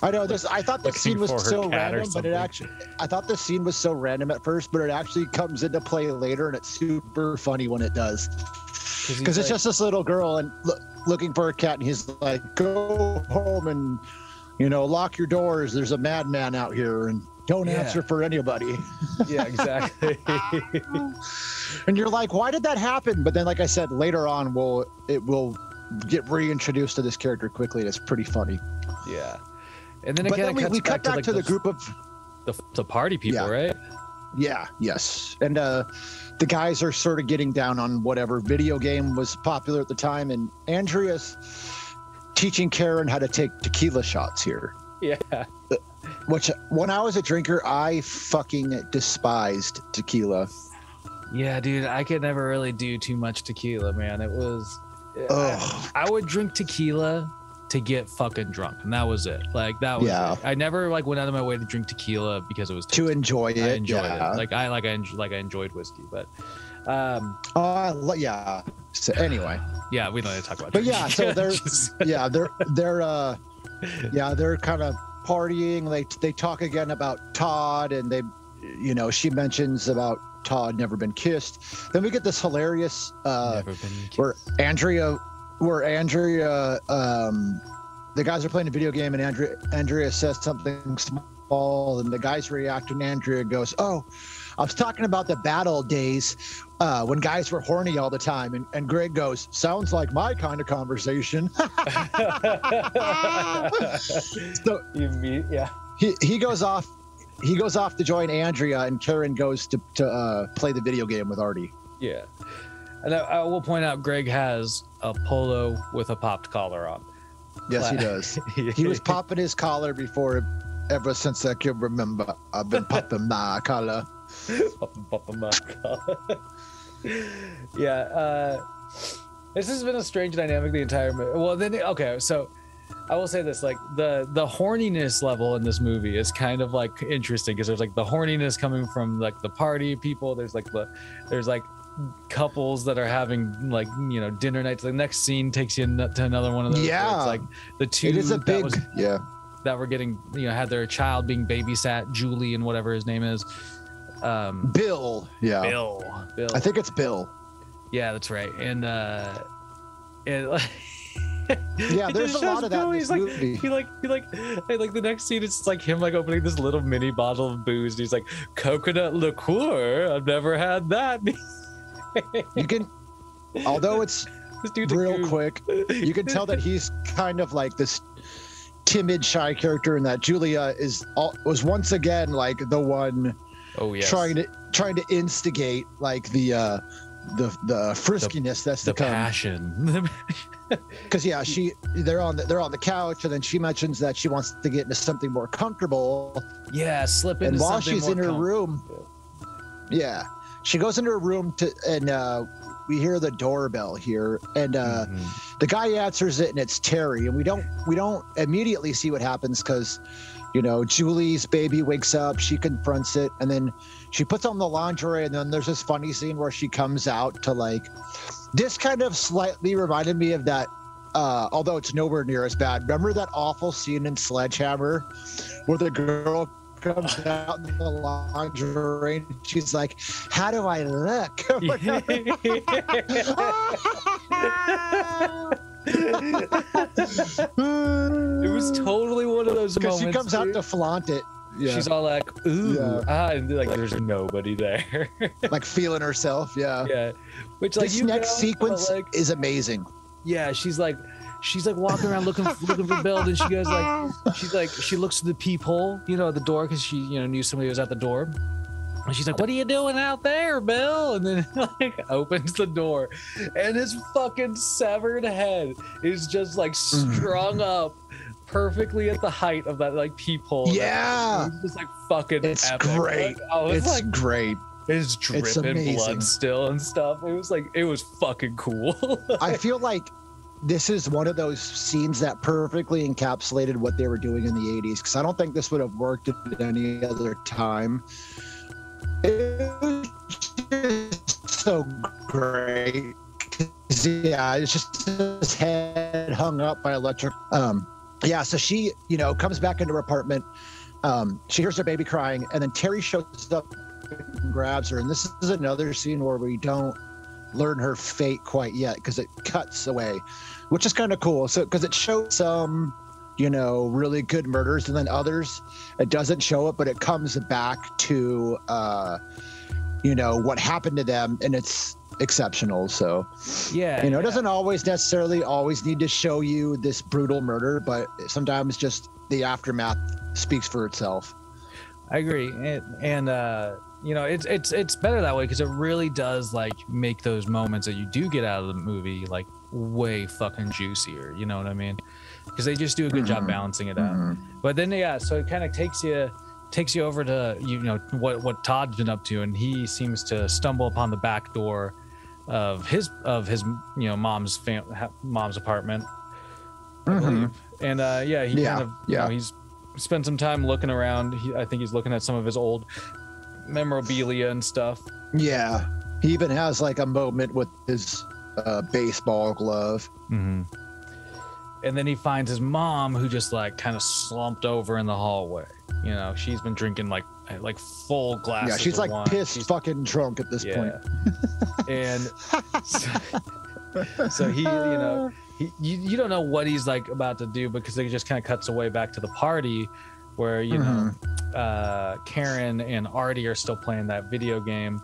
I know this. I thought the scene was so random, but I thought the scene was so random at first, but it actually comes into play later, and it's super funny when it does. Because it's just this little girl and looking for a cat, and he's like, "Go home and lock your doors. There's a madman out here, and don't answer for anybody." Yeah, exactly. And you're like, "Why did that happen?" But then, like I said, later on, it will get reintroduced to this character quickly, and it's pretty funny. Yeah. And then we cut back to the group of the party people, right? Yeah. Yes. And the guys are sort of getting down on whatever video game was popular at the time, and Andrea's teaching Karen how to take tequila shots here. Yeah. Which, when I was a drinker, I fucking despised tequila. Yeah, dude, I could never really do too much tequila, man. It was... I would drink tequila to get fucking drunk, and that was it. Like that was it. I never went out of my way to drink tequila because it was to enjoy it. I enjoyed it. I enjoyed whiskey, but so anyway, yeah, we don't need to talk about but yeah, so they're they're kind of partying. They talk again about Todd, and they she mentions about Todd never been kissed. Then we get this hilarious where Andrea the guys are playing a video game, and Andrea says something small, and the guys react, and Andrea goes, "Oh, I was talking about the bad old days when guys were horny all the time." And Greg goes, "Sounds like my kind of conversation." So he goes off to join Andrea, and Karen goes to play the video game with Artie. Yeah. And I will point out, Greg has a polo with a popped collar on. Yes, he does. He was popping his collar ever since I can remember. I've been popping my collar. Popping my collar. Yeah. This has been a strange dynamic the entire movie. Well, then, okay, so I will say this, the horniness level in this movie is kind of interesting, because there's the horniness coming from the party people. There's couples that are having dinner nights. The next scene takes you to another one of those. Yeah, it's the two. It is a big that were getting had their child being babysat. Julie and whatever his name is. Bill. Yeah. Bill. I think it's Bill. Yeah, that's right. And yeah, there's a lot of that in this movie. He the next scene, it's him opening this little mini bottle of booze, and he's like, "Coconut liqueur? I've never had that." You can, although it's real quick, you can tell that he's kind of this timid, shy character, and that Julia was once again the one trying to instigate the friskiness that's the passion. Because they're on the couch, and then she mentions that she wants to get into something more comfortable. Yeah, slip into something more. And while she's in her room, she goes into her room and we hear the doorbell here, and the guy answers it, and it's Terry, and we don't immediately see what happens, because Julie's baby wakes up, she confronts it, and then she puts on the lingerie, and then there's this funny scene where she comes out to this kind of slightly reminded me of that, although it's nowhere near as bad. Remember that awful scene in Sledgehammer where the girl comes out in the lingerie and she's like, "How do I look?" It was totally one of those moments. She comes out to flaunt it. Yeah. She's all like, "Ooh," and there's nobody there. Feeling herself. Yeah. Yeah. Which this next sequence is amazing. Yeah, she's she's like walking around looking for Bill. And she goes like, she looks through the peephole, you know, at the door because she, you know, knew somebody was at the door. And she's like, what are you doing out there, Bill? And then like opens the door and his fucking severed head is just like strung up perfectly at the height of that like peephole. Yeah. It's just like fucking it's epic. great. Like, it's like great. It's dripping blood still and stuff. It was fucking cool. I feel like this is one of those scenes that perfectly encapsulated what they were doing in the 80s, because I don't think this would have worked at any other time. It was just so great. Yeah, it's just his head hung up by electric. Yeah, so she, you know, comes back into her apartment. She hears her baby crying, and then Terry shows up and grabs her. And this is another scene where we don't learn her fate quite yet because it cuts away, which is kind of cool. So because it shows some, you know, really good murders, and then others it doesn't show it, but it comes back to you know, what happened to them, and it's exceptional. So yeah, you know, it doesn't always necessarily need to show you this brutal murder, but sometimes just the aftermath speaks for itself. I agree. And you know, it's better that way because it really does like make those moments that you do get out of the movie like way fucking juicier, you know what I mean? Because they just do a good job balancing it out. But then yeah, so it kind of takes you over to, you know, what Todd's been up to, and he seems to stumble upon the back door of his you know, mom's apartment, I believe. And yeah, he kind of, you know, he's spent some time looking around. I think he's looking at some of his old memorabilia and stuff. Yeah, he even has like a moment with his baseball glove. And then he finds his mom, who just like kind of slumped over in the hallway. You know, she's been drinking like full glasses. Yeah, she's of like wine. pissed fucking drunk at this point. And so he, you know, you don't know what he's like about to do, because it just kind of cuts away back to the party where, you know, Karen and Artie are still playing that video game.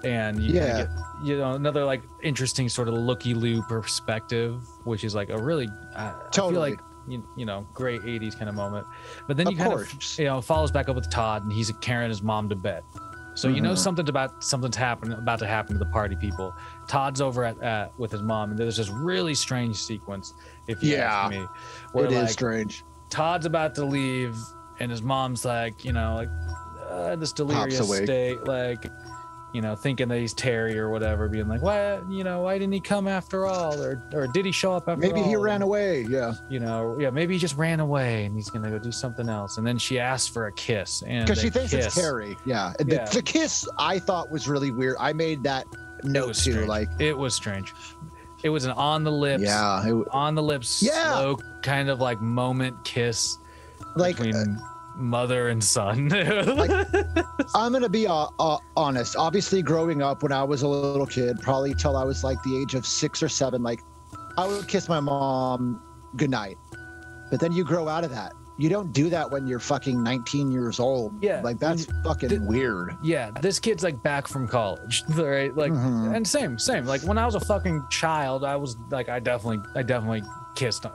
And you kind of get, you know, another like interesting sort of looky-loo perspective, which is like a really, I feel like, you know, great 80s kind of moment. But then you kind of, you know, follows back up with Todd, and he's carrying his mom to bed. So you know something's about to happen to the party people. Todd's over at with his mom, and there's this really strange sequence, if you ask me, where it like, is strange. Todd's about to leave, and his mom's like, you know, like this delirious state, like, you know, thinking that he's Terry or whatever, being like, why didn't he come after all, or did he show up after all? Maybe he ran away. You know, maybe he just ran away and he's gonna go do something else. And then she asks for a kiss, and because she thinks it's Terry. The kiss I thought was really weird. I made that note too. Strange. Like, it was strange. It was an on the lips, slow kind of like moment kiss, like between mother and son. Like, I'm gonna be honest. Obviously, growing up when I was a little kid, probably till I was like the age of 6 or 7, like I would kiss my mom goodnight. But then you grow out of that. You don't do that when you're fucking 19 years old. Yeah, like that's fucking weird. Yeah, this kid's like back from college, right? Like, and same. Like when I was a fucking child, I was like, I definitely kissed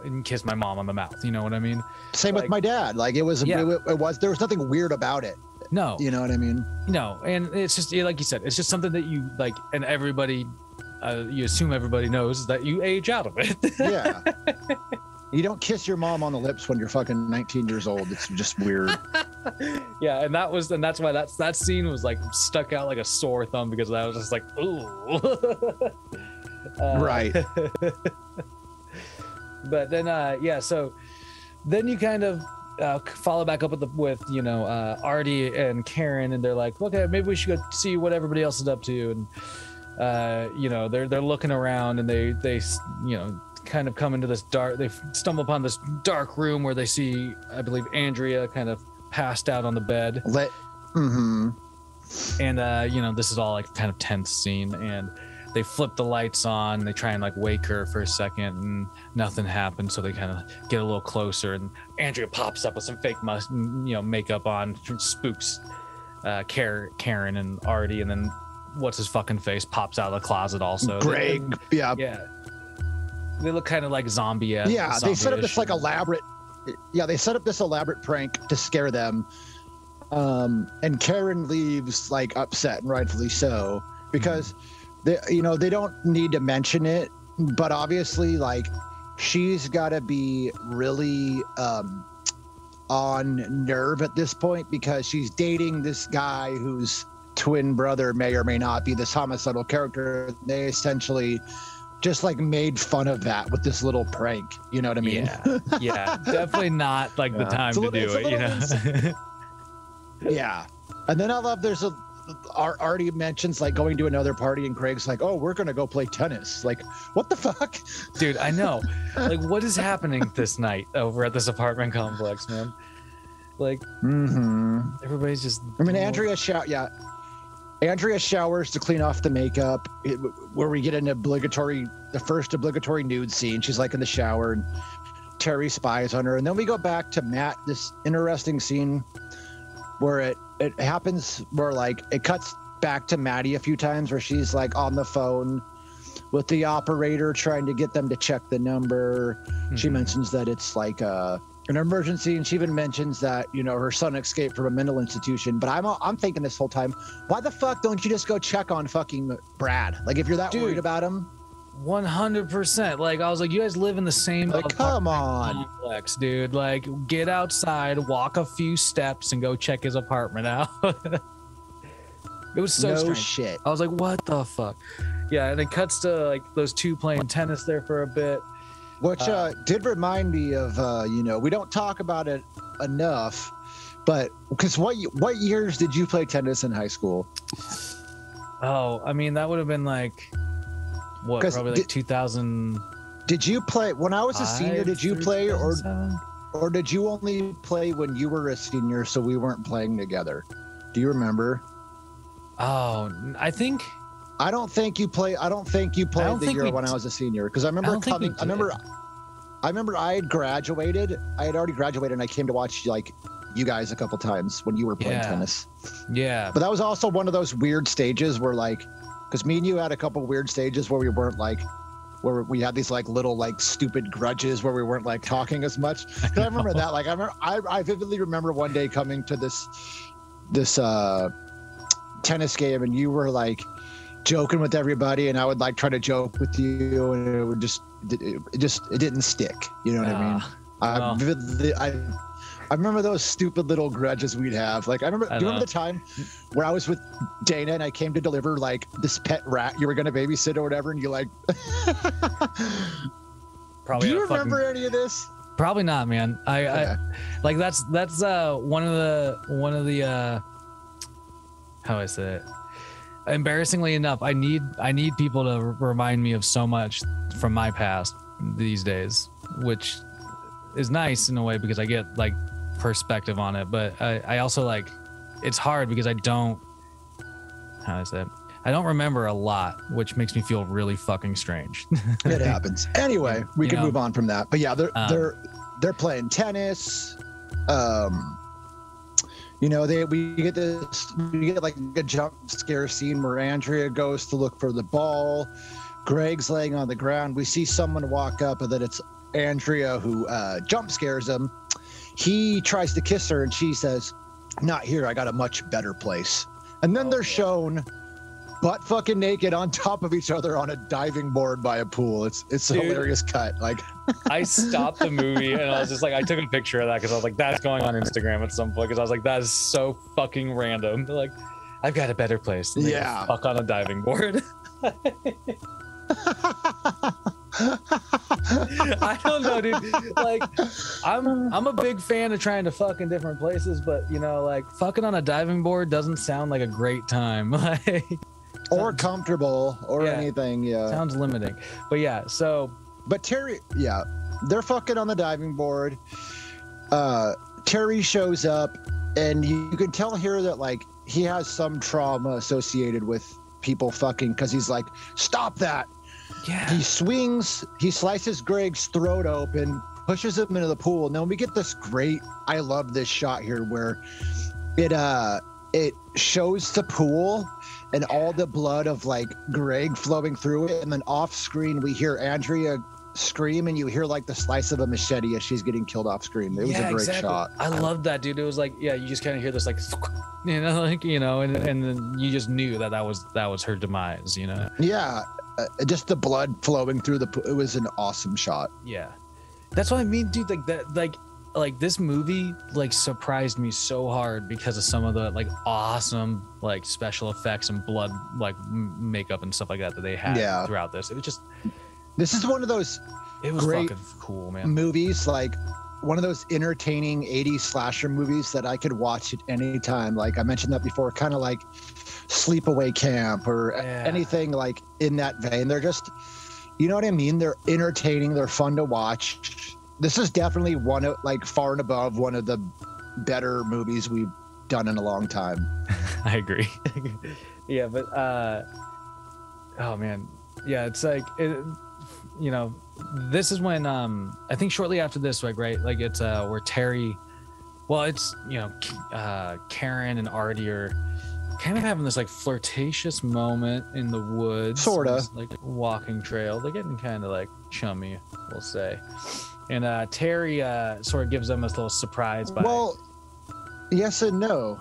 my mom on the mouth. You know what I mean? Same with my dad. Like it was there was nothing weird about it. No, you know what I mean? No, and it's just like you said, it's just something that you like, and everybody, you assume everybody knows that you age out of it. Yeah. You don't kiss your mom on the lips when you're fucking 19 years old. It's just weird. Yeah, and that's why that scene was like stuck out like a sore thumb, because I was just like, ooh. Right. But then so then you kind of follow back up with you know, Artie and Karen, and they're like, okay, maybe we should go see what everybody else is up to. And you know, they're looking around, and they you know, kind of come into this they stumble upon this dark room where they see, I believe, Andrea kind of passed out on the bed. And you know, this is all like kind of tense scene, and they flip the lights on, they try and like wake her for a second, and nothing happens, so they kind of get a little closer, and Andrea pops up with some fake makeup on, spooks Karen and Artie, and then what's his fucking face pops out of the closet also. Greg. Yeah. They look kind of like zombie. Yeah, they set up this like elaborate. Yeah, they set up this elaborate prank to scare them. And Karen leaves like upset, and rightfully so, because they don't need to mention it, but obviously like she's got to be really on nerve at this point because she's dating this guy whose twin brother may or may not be this homicidal character. They essentially just like made fun of that with this little prank. You know what I mean? Yeah, definitely not like the time to do it. You know. Yeah. And then I love Artie mentions like going to another party and Greg's like, oh, we're going to go play tennis. Like, what the fuck? Dude, I know. Like, what is happening this night over at this apartment complex, man? Like, everybody's just... I mean, Andrea showers to clean off the makeup, where we get the first obligatory nude scene. She's like in the shower and Terry spies on her. And then we go back to Matt, this interesting scene where it happens where like it cuts back to Maddie a few times where she's like on the phone with the operator trying to get them to check the number. She mentions that it's like an emergency, and she even mentions that her son escaped from a mental institution. But I'm thinking this whole time, why the fuck don't you just go check on fucking Brad? Like if you're that worried about him. 100%. Like I was like, you guys live in the same come on complex, dude. Like get outside, walk a few steps, and go check his apartment out. It was so strange. Shit. I was like, what the fuck? Yeah, and it cuts to like those two playing tennis there for a bit, which did remind me of we don't talk about it enough, but because what years did you play tennis in high school? Oh, I mean that would have been like. What, probably like 2000. Did you play when I was a senior? Did you play or did you only play when you were a senior, so we weren't playing together? Do you remember? Oh, I don't think you played the year when I was a senior, because I remember coming. I remember I had graduated. I had already graduated, and I came to watch like you guys a couple times when you were playing tennis. Yeah, but that was also one of those weird stages where like. Because me and you had a couple weird stages where we weren't like, where we had these like little like stupid grudges where we weren't like talking as much. I remember that. Like I vividly remember one day coming to this tennis game, and you were like joking with everybody, and I would like try to joke with you, and it would it didn't stick. You know what I mean? I remember those stupid little grudges we'd have. Like, do you remember the time where I was with Dana and I came to deliver like this pet rat you were going to babysit or whatever, and you like, probably. Do you remember any of this? Probably not, man. I like that's one of the how I say it. Embarrassingly enough, I need people to remind me of so much from my past these days, which is nice in a way because I get like perspective on it, but I also like it's hard because I don't remember a lot, which makes me feel really fucking strange. It happens. Anyway, we can move on from that. But yeah, they're playing tennis. We get like a jump scare scene where Andrea goes to look for the ball. Greg's laying on the ground. We see someone walk up, and then it's Andrea who jump scares him. He tries to kiss her, and she says, "Not here. I got a much better place." And then they're shown butt fucking naked on top of each other on a diving board by a pool. It's a hilarious cut. Like, I stopped the movie and I was just like, I took a picture of that because I was like, that's going on Instagram at some point, because I was like, that is so fucking random. They're like, I've got a better place. And they fuck on a diving board. I don't know, dude. Like, I'm a big fan of trying to fuck in different places, but like fucking on a diving board doesn't sound like a great time. Like, or comfortable or anything. Yeah, sounds limiting. But yeah, so. But Terry, they're fucking on the diving board. Terry shows up, and you can tell here that like he has some trauma associated with people fucking, because he's like, stop that. Yeah. He swings, he slices Greg's throat open, pushes him into the pool. And then we get this great, I love this shot here where it shows the pool and all the blood of like Greg flowing through it. And then off screen, we hear Andrea scream and you hear like the slice of a machete as she's getting killed off screen. It was a great shot. I loved that, dude. It was like, you just kind of hear this like, and then you just knew that was her demise, Yeah, just the blood flowing through it was an awesome shot. Yeah, that's what I mean, dude. Like that, like this movie like surprised me so hard because of some of the like awesome like special effects and blood like makeup and stuff like that they had throughout this. It was just. This is one of those great fucking cool, man. Movies, like one of those entertaining 80s slasher movies that I could watch at any time. Like I mentioned that before, kind of like Sleepaway Camp or anything like in that vein. They're just, you know what I mean? They're entertaining. They're fun to watch. This is definitely one of like far and above one of the better movies we've done in a long time. I agree. Yeah, but oh man, yeah, it's like this is when I think shortly after this, like it's where Terry, well, it's Karen and Artie are kind of having this like flirtatious moment in the woods, sort of like walking trail. They're getting kind of like chummy, we'll say. And Terry sort of gives them a little surprise. Well, yes and no.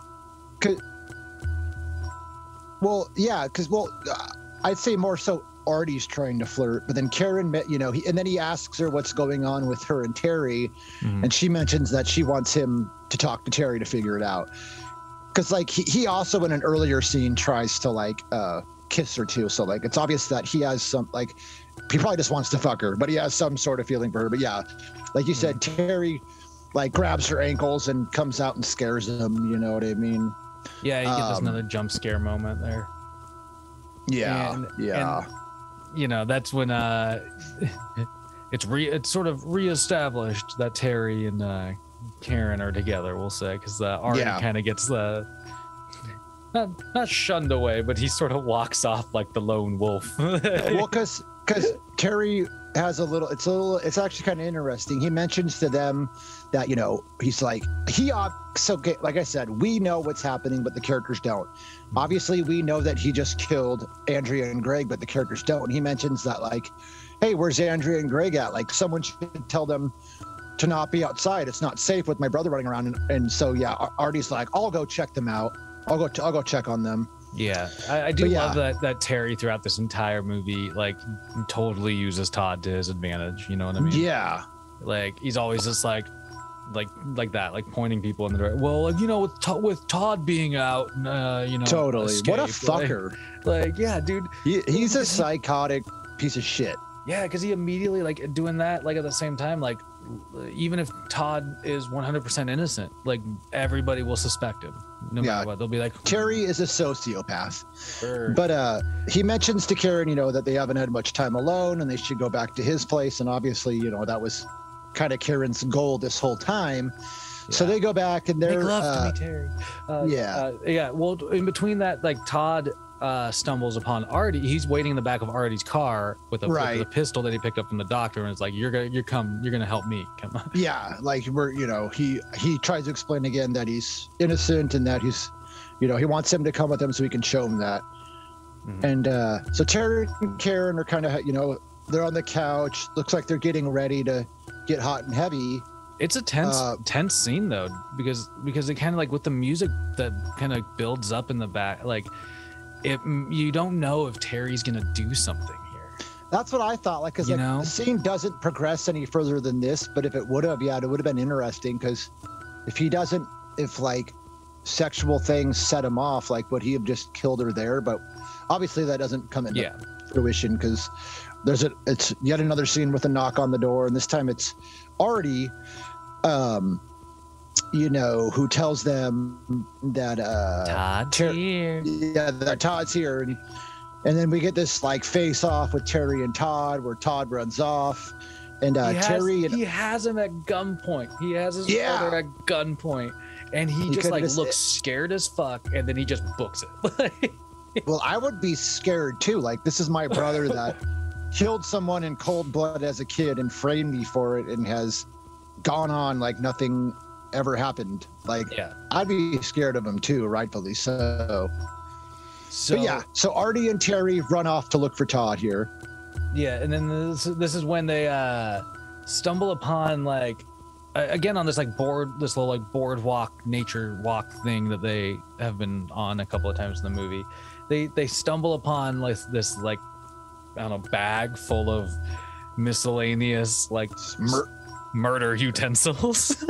I'd say more so Artie's trying to flirt, but then Karen, and then he asks her what's going on with her and Terry, and she mentions that she wants him to talk to Terry to figure it out. Because like he also in an earlier scene tries to like kiss her too, so like it's obvious that he has some like he probably just wants to fuck her, but he has some sort of feeling for her. But yeah, like you said, Terry like grabs her ankles and comes out and scares him. You know what I mean? Yeah, you get this another jump scare moment there. Yeah, and, that's when it's sort of reestablished that Terry and Karen are together, we'll say, because Artie kind of gets not shunned away, but he sort of walks off like the lone wolf. Well, because Terry has it's actually kind of interesting. He mentions to them that he's like like I said, we know what's happening, but the characters don't. Obviously, we know that he just killed Andrea and Greg, but the characters don't. And he mentions that like, hey, where's Andrea and Greg at? Like, someone should tell them to not be outside. It's not safe with my brother running around. And so Artie's like, I'll go check them out. I'll go check on them. Yeah, I do love that Terry throughout this entire movie like totally uses Todd to his advantage. You know what I mean? Yeah. Like he's always just like that, like pointing people in the direction. Well, with Todd being out, totally. Escape, what a fucker. Like yeah, dude. He's a psychotic piece of shit. Yeah, because he immediately like doing that, like at the same time, like even if Todd is 100% innocent, like everybody will suspect him no matter what. They'll be like, Terry is a sociopath. Sure. But he mentions to Karen, that they haven't had much time alone and they should go back to his place. And obviously, that was kind of Karen's goal this whole time. Yeah. So they go back and they're make love to me, Terry. Well, in between that, like Todd stumbles upon Artie. He's waiting in the back of Artie's car with a pistol that he picked up from the doctor, and it's like, you're gonna help me. Come on. Yeah, like he tries to explain again that he's innocent and that he's, he wants him to come with him so he can show him that. Mm-hmm. And so Terry and Karen are kind of, they're on the couch. Looks like they're getting ready to get hot and heavy. It's a tense scene though, because it kind of like with the music that kind of builds up in the back, like. You don't know if Terry's gonna do something here. That's what I thought. Like, because the scene doesn't progress any further than this. But if it would have, it would have been interesting. Because if like sexual things set him off, like would he have just killed her there? But obviously that doesn't come into fruition because it's yet another scene with a knock on the door, and this time it's Artie. Who tells them that Todd's here. Yeah, that Todd's here, and then we get this like face off with Terry and Todd, where Todd runs off, and he has him at gunpoint. He has his brother at gunpoint, and he just like looks scared as fuck, and then he just books it. Well, I would be scared too. Like, this is my brother that killed someone in cold blood as a kid and framed me for it, and has gone on like nothing ever happened. Like, I'd be scared of him too, rightfully so. So Artie and Terry run off to look for Todd here. Yeah, and then this is when they stumble upon like again on this like this little like boardwalk nature walk thing that they have been on a couple of times in the movie. They stumble upon like this like I don't know bag full of miscellaneous like murder utensils,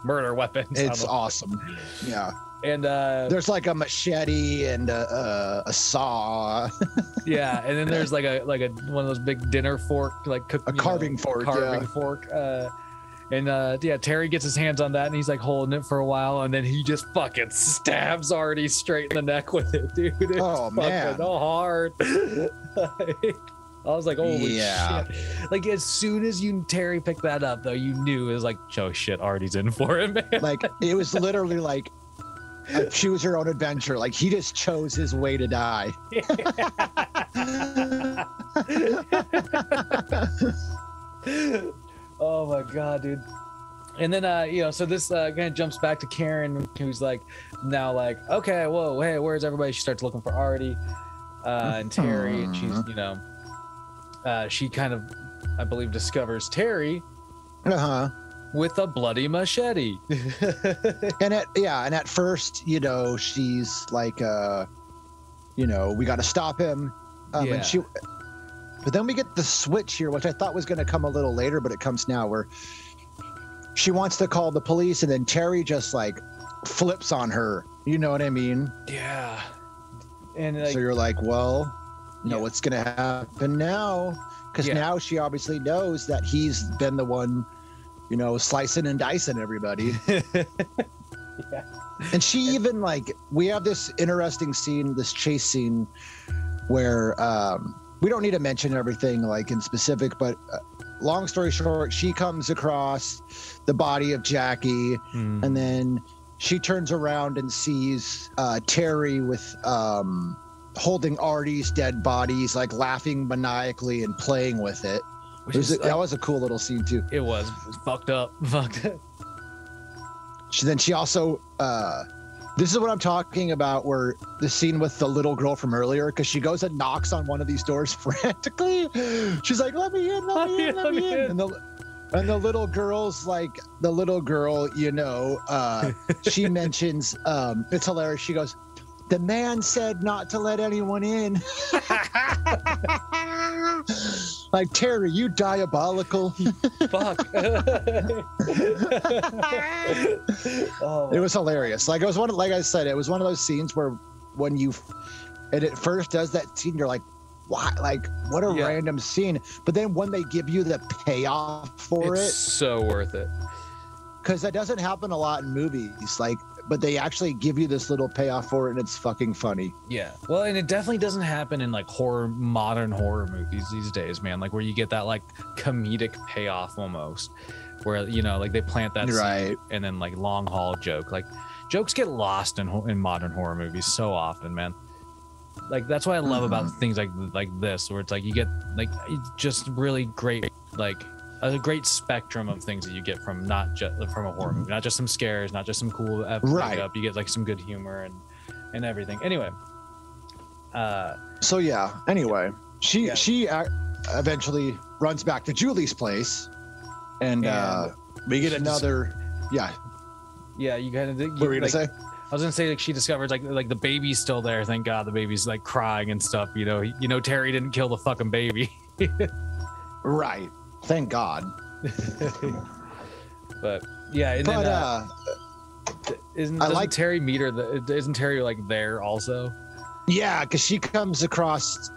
murder weapons. It's awesome. Yeah. And there's like a machete and a saw. Yeah, and then there's like a one of those big dinner fork, like carving fork. And Terry gets his hands on that and he's like holding it for a while, and then he just fucking stabs Artie straight in the neck with it, dude. It's fucking hard. I was like, holy shit. Like as soon as Terry picked that up though, you knew it was like, oh shit, Artie's in for it, man. Like it was literally like choose your own adventure. Like he just chose his way to die. Oh my god, dude. And then so this kind of jumps back to Karen, who's like now like, okay, whoa, hey, where's everybody? She starts looking for Artie and Terry, and she's she kind of, I believe, discovers Terry with a bloody machete. and at first, she's like, we got to stop him. But then we get the switch here, which I thought was going to come a little later, but it comes now, where she wants to call the police, and then Terry just like flips on her. You know what I mean? Yeah. And so you're like, well, what's going to happen now? Because now she obviously knows that he's been the one, slicing and dicing everybody. Yeah. And she even like, we have this interesting scene, this chase scene where we don't need to mention everything like in specific, but long story short, she comes across the body of Jackie, and then she turns around and sees Terry with holding Artie's dead body. He's like laughing maniacally and playing with it. That was a cool little scene too. It was fucked up. She also this is what I'm talking about, where the scene with the little girl from earlier, because she goes and knocks on one of these doors frantically. She's like, let me in, let me in. And the little girl's like, she mentions, it's hilarious. She goes, the man said not to let anyone in. Like, Terry, you diabolical. Fuck. It was hilarious. Like, it was like I said, it was one of those scenes where when it first does that scene, you're like, why? Like, what a random scene. But then when they give you the payoff for it's so worth it. Because that doesn't happen a lot in movies. Like, but they actually give you this little payoff for it, and it's fucking funny. Yeah. Well, and it definitely doesn't happen in like modern horror movies these days, man. Like where you get that like comedic payoff almost, where like they plant that seed and then like long haul joke. Like jokes get lost in modern horror movies so often, man. Like that's what I love about things like this, where it's like you get like just really great like a great spectrum of things that you get from not just from a horror movie, not just some scares, not just some cool makeup. You get like some good humor and everything. Anyway, she eventually runs back to Julie's place, and we get another. You kind of. What were you gonna say? I was gonna say like she discovers like the baby's still there. Thank God the baby's like crying and stuff. Terry didn't kill the fucking baby. Right. Thank God. But yeah, doesn't Terry meet her? Isn't Terry like there also? Yeah, because she comes across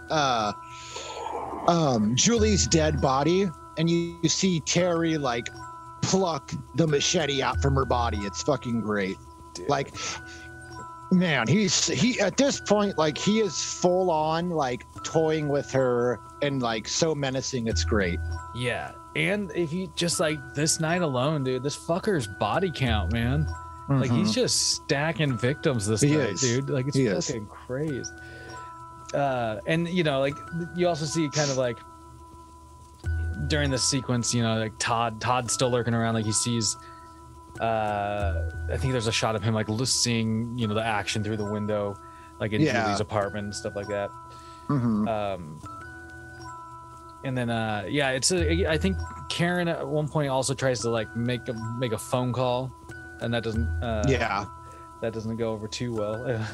Julie's dead body, and you see Terry like pluck the machete out from her body. It's fucking great. Dude. Like, man, he at this point, like, he is full on like toying with her and like so menacing. It's great. Yeah. And if you just like this night alone, dude, this fucker's body count, man. Like he's just stacking victims this night, dude. Like it's fucking crazy. And like you also see kind of like during the sequence, like Todd's still lurking around. Like he sees, I think there's a shot of him like seeing, the action through the window, like in Julie's apartment and stuff like that. And then I think Karen at one point also tries to like make a phone call, and that doesn't that doesn't go over too well.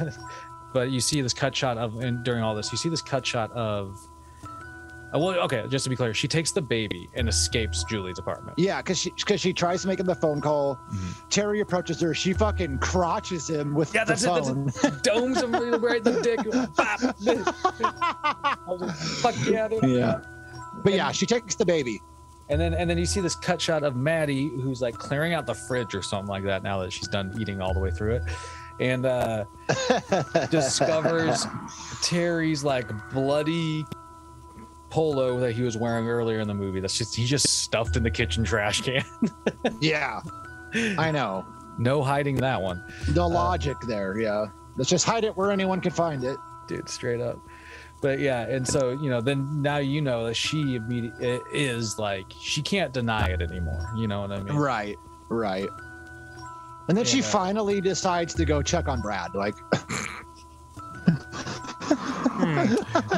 But you see this cut shot of, and during all this, you see this cut shot of. Well, okay, just to be clear, she takes the baby and escapes Julie's apartment. Yeah, because she tries to make him the phone call. Mm-hmm. Terry approaches her. She fucking crotches him with the phone. That's it. Domes him right in the dick. I was like, fuck yeah, dude. Yeah. But yeah, she takes the baby. And then you see this cut shot of Maddie, who's like clearing out the fridge or something like that now that she's done eating all the way through it. And discovers Terry's like bloody polo that he was wearing earlier in the movie. He just stuffed in the kitchen trash can. Yeah, I know. No hiding that one. The logic there, yeah. Let's just hide it where anyone can find it. Dude, straight up. But yeah, and so, then now that she immediately is like, she can't deny it anymore. You know what I mean? Right. And then she finally decides to go check on Brad. Like,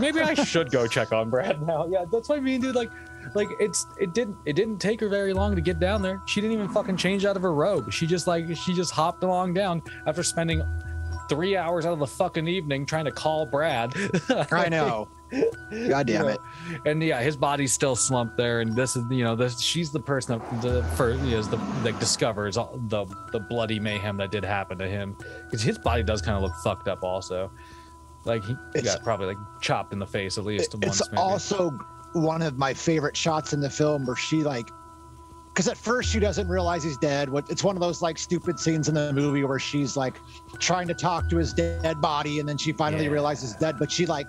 maybe I should go check on Brad now. Yeah, that's what I mean, dude. Like it didn't take her very long to get down there. She didn't even fucking change out of her robe. She just hopped along down after spending 3 hours out of the fucking evening trying to call Brad. I know. God damn it. And yeah, his body's still slumped there, and this is she's the person that discovers the bloody mayhem that did happen to him, because his body does kind of look fucked up also. Like he got probably like chopped in the face at least once. It's also one of my favorite shots in the film where she because at first she doesn't realize he's dead. It's one of those like stupid scenes in the movie where she's like trying to talk to his dead body, and then she finally realizes he's dead. But she like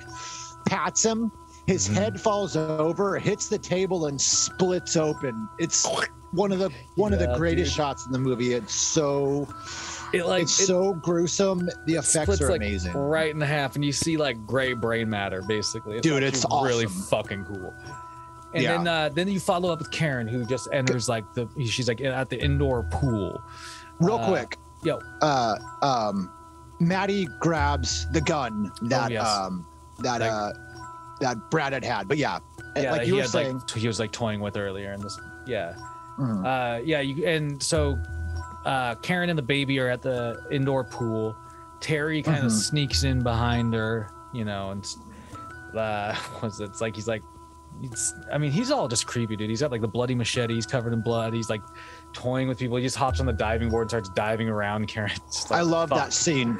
pats him. His head falls over, hits the table, and splits open. It's one of the greatest shots in the movie. It's so. It's so gruesome. The effects are amazing. Like right in half, and you see like gray brain matter basically. It's awesome. Really fucking cool. And then you follow up with Karen, who just enters she's like at the indoor pool. Real quick. Yo. Maddie grabs the gun that Brad had. But like you were saying, he was like toying with earlier in this. Yeah. Mm-hmm. So Karen and the baby are at the indoor pool. Terry kind of sneaks in behind her, and he's all just creepy, dude. He's got like the bloody machete, he's covered in blood, he's like toying with people. He just hops on the diving board and starts diving around. Karen, like, I love that scene.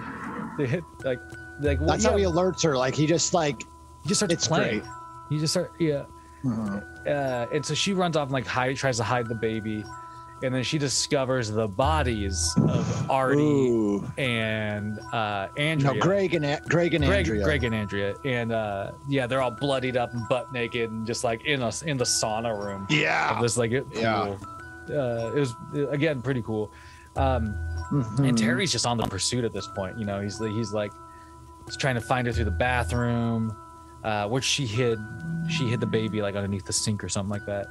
like that's how he alerts her. Like he just starts playing. Great. He just starts and so she runs off and tries to hide the baby. And then she discovers the bodies of Artie and Andrea. No, Greg and Andrea. Greg and Andrea. And they're all bloodied up and butt naked and just like in the sauna room. Yeah. Of this pool. Yeah. It was again pretty cool. And Terry's just on the pursuit at this point. He's trying to find her through the bathroom, which she hid the baby like underneath the sink or something like that.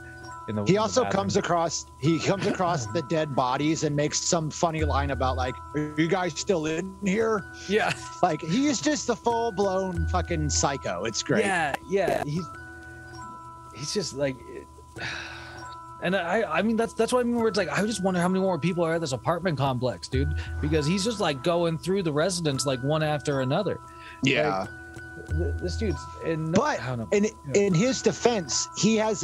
He also comes across the dead bodies and makes some funny line about like, are you guys still in here? Yeah. Like he's just a full-blown fucking psycho. It's great. Yeah. He's just like, and I mean that's what I mean, where it's like, I just wonder how many more people are at this apartment complex, dude, because he's just like going through the residents like one after another. Yeah. Like, this dude's in his defense, he has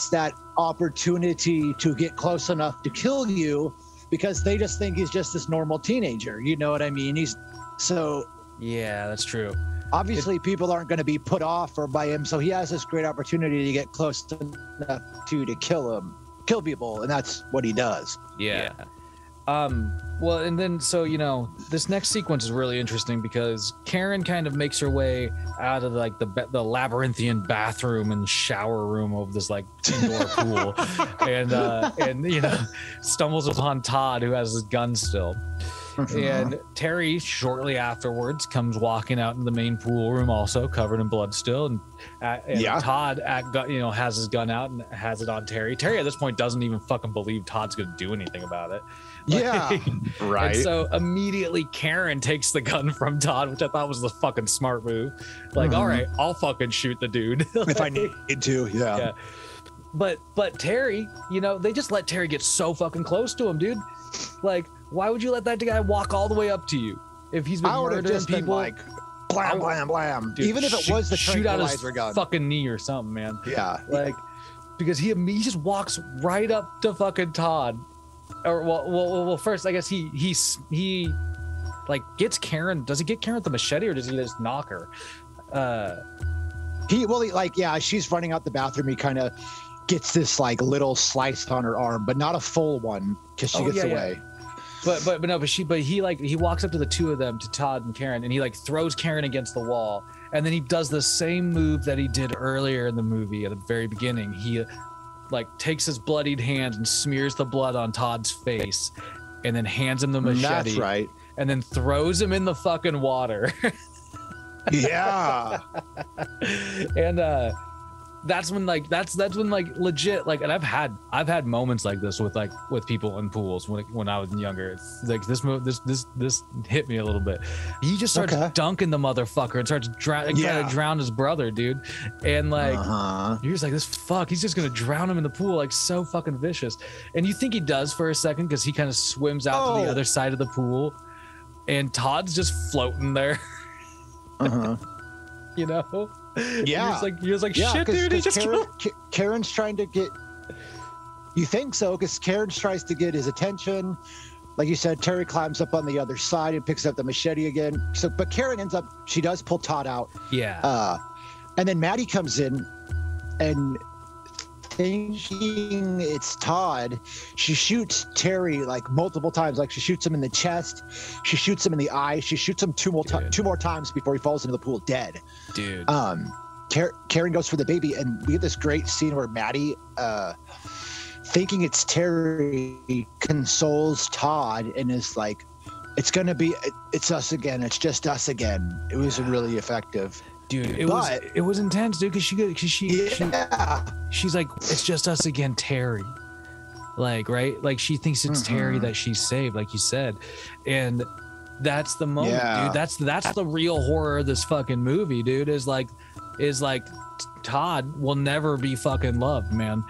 that opportunity to get close enough to kill you because they just think he's just this normal teenager. You know what I mean? Yeah, that's true. Obviously, people aren't going to be put off by him, so he has this great opportunity to get close enough to kill people, and that's what he does. Yeah. Well, and then so this next sequence is really interesting because Karen kind of makes her way out of like the labyrinthian bathroom and shower room of this like indoor pool, and stumbles upon Todd, who has his gun still. And Terry shortly afterwards comes walking out in the main pool room, also covered in blood still, and Todd has his gun out and has it on Terry. Terry at this point doesn't even fucking believe Todd's gonna do anything about it. Yeah, right. And so immediately Karen takes the gun from Todd, which I thought was the fucking smart move. Like, all right, I'll fucking shoot the dude. If I need to, yeah. But Terry, you know, they just let Terry get so fucking close to him, dude. Like, why would you let that guy walk all the way up to you if he's been murdering people? Like, blam, blam, blam. Dude, even if it was the shoot out his tranquilizer gun. fucking knee or something, man. Yeah, like because he just walks right up to fucking Todd. Or well, first I guess he like gets Karen. Does he get Karen with the machete or does he just knock her? She's running out the bathroom. He kind of gets this like little slice on her arm, but not a full one because she gets away. Yeah. But he walks up to the two of them, to Todd and Karen, and he like throws Karen against the wall, and then he does the same move that he did earlier in the movie at the very beginning. He like takes his bloodied hand and smears the blood on Todd's face, and then hands him the machete. That's right. And then throws him in the fucking water. Yeah. And that's when legit, like, and I've had moments like this with people in pools when I was younger. It's like this hit me a little bit. He just starts dunking the motherfucker and starts trying to drown his brother, dude. And like you're just like, he's just gonna drown him in the pool, like so fucking vicious. And you think he does for a second because he kind of swims out to the other side of the pool, and Todd's just floating there. You know? Yeah. He was like, shit, dude, he just Karen's trying to get. You think so? Because Karen tries to get his attention. Like you said, Terry climbs up on the other side and picks up the machete again. But Karen ends up. She does pull Todd out. Yeah. And then Maddie comes in, and thinking it's Todd, she shoots Terry like multiple times. Like she shoots him in the chest, she shoots him in the eye, she shoots him two more times before he falls into the pool dead. Dude. Karen goes for the baby, and we get this great scene where Maddie, thinking it's Terry, consoles Todd and is like, it's us again. It's just us again. It was really effective. Dude, it was intense, dude, because she's like, it's just us again, Terry. Like, right? Like she thinks it's Terry that she saved, like you said. And that's the moment, dude. That's the real horror of this fucking movie, dude, is like Todd will never be fucking loved, man.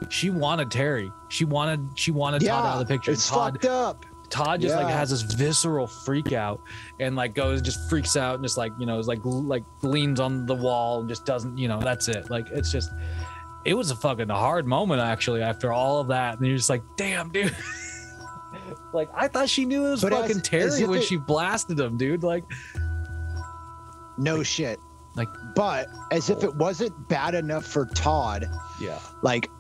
She wanted Terry. She wanted Todd out of the picture. It's fucked up. Todd just like has this visceral freak out and like just freaks out and just like, you know, is like leans on the wall and just doesn't, you know, that's it. Like, it was a fucking hard moment actually after all of that. And you're just like, damn, dude. Like, I thought she knew it was fucking Terry when she blasted him, dude. Like, no shit. Like, but as if it wasn't bad enough for Todd. Yeah. Like,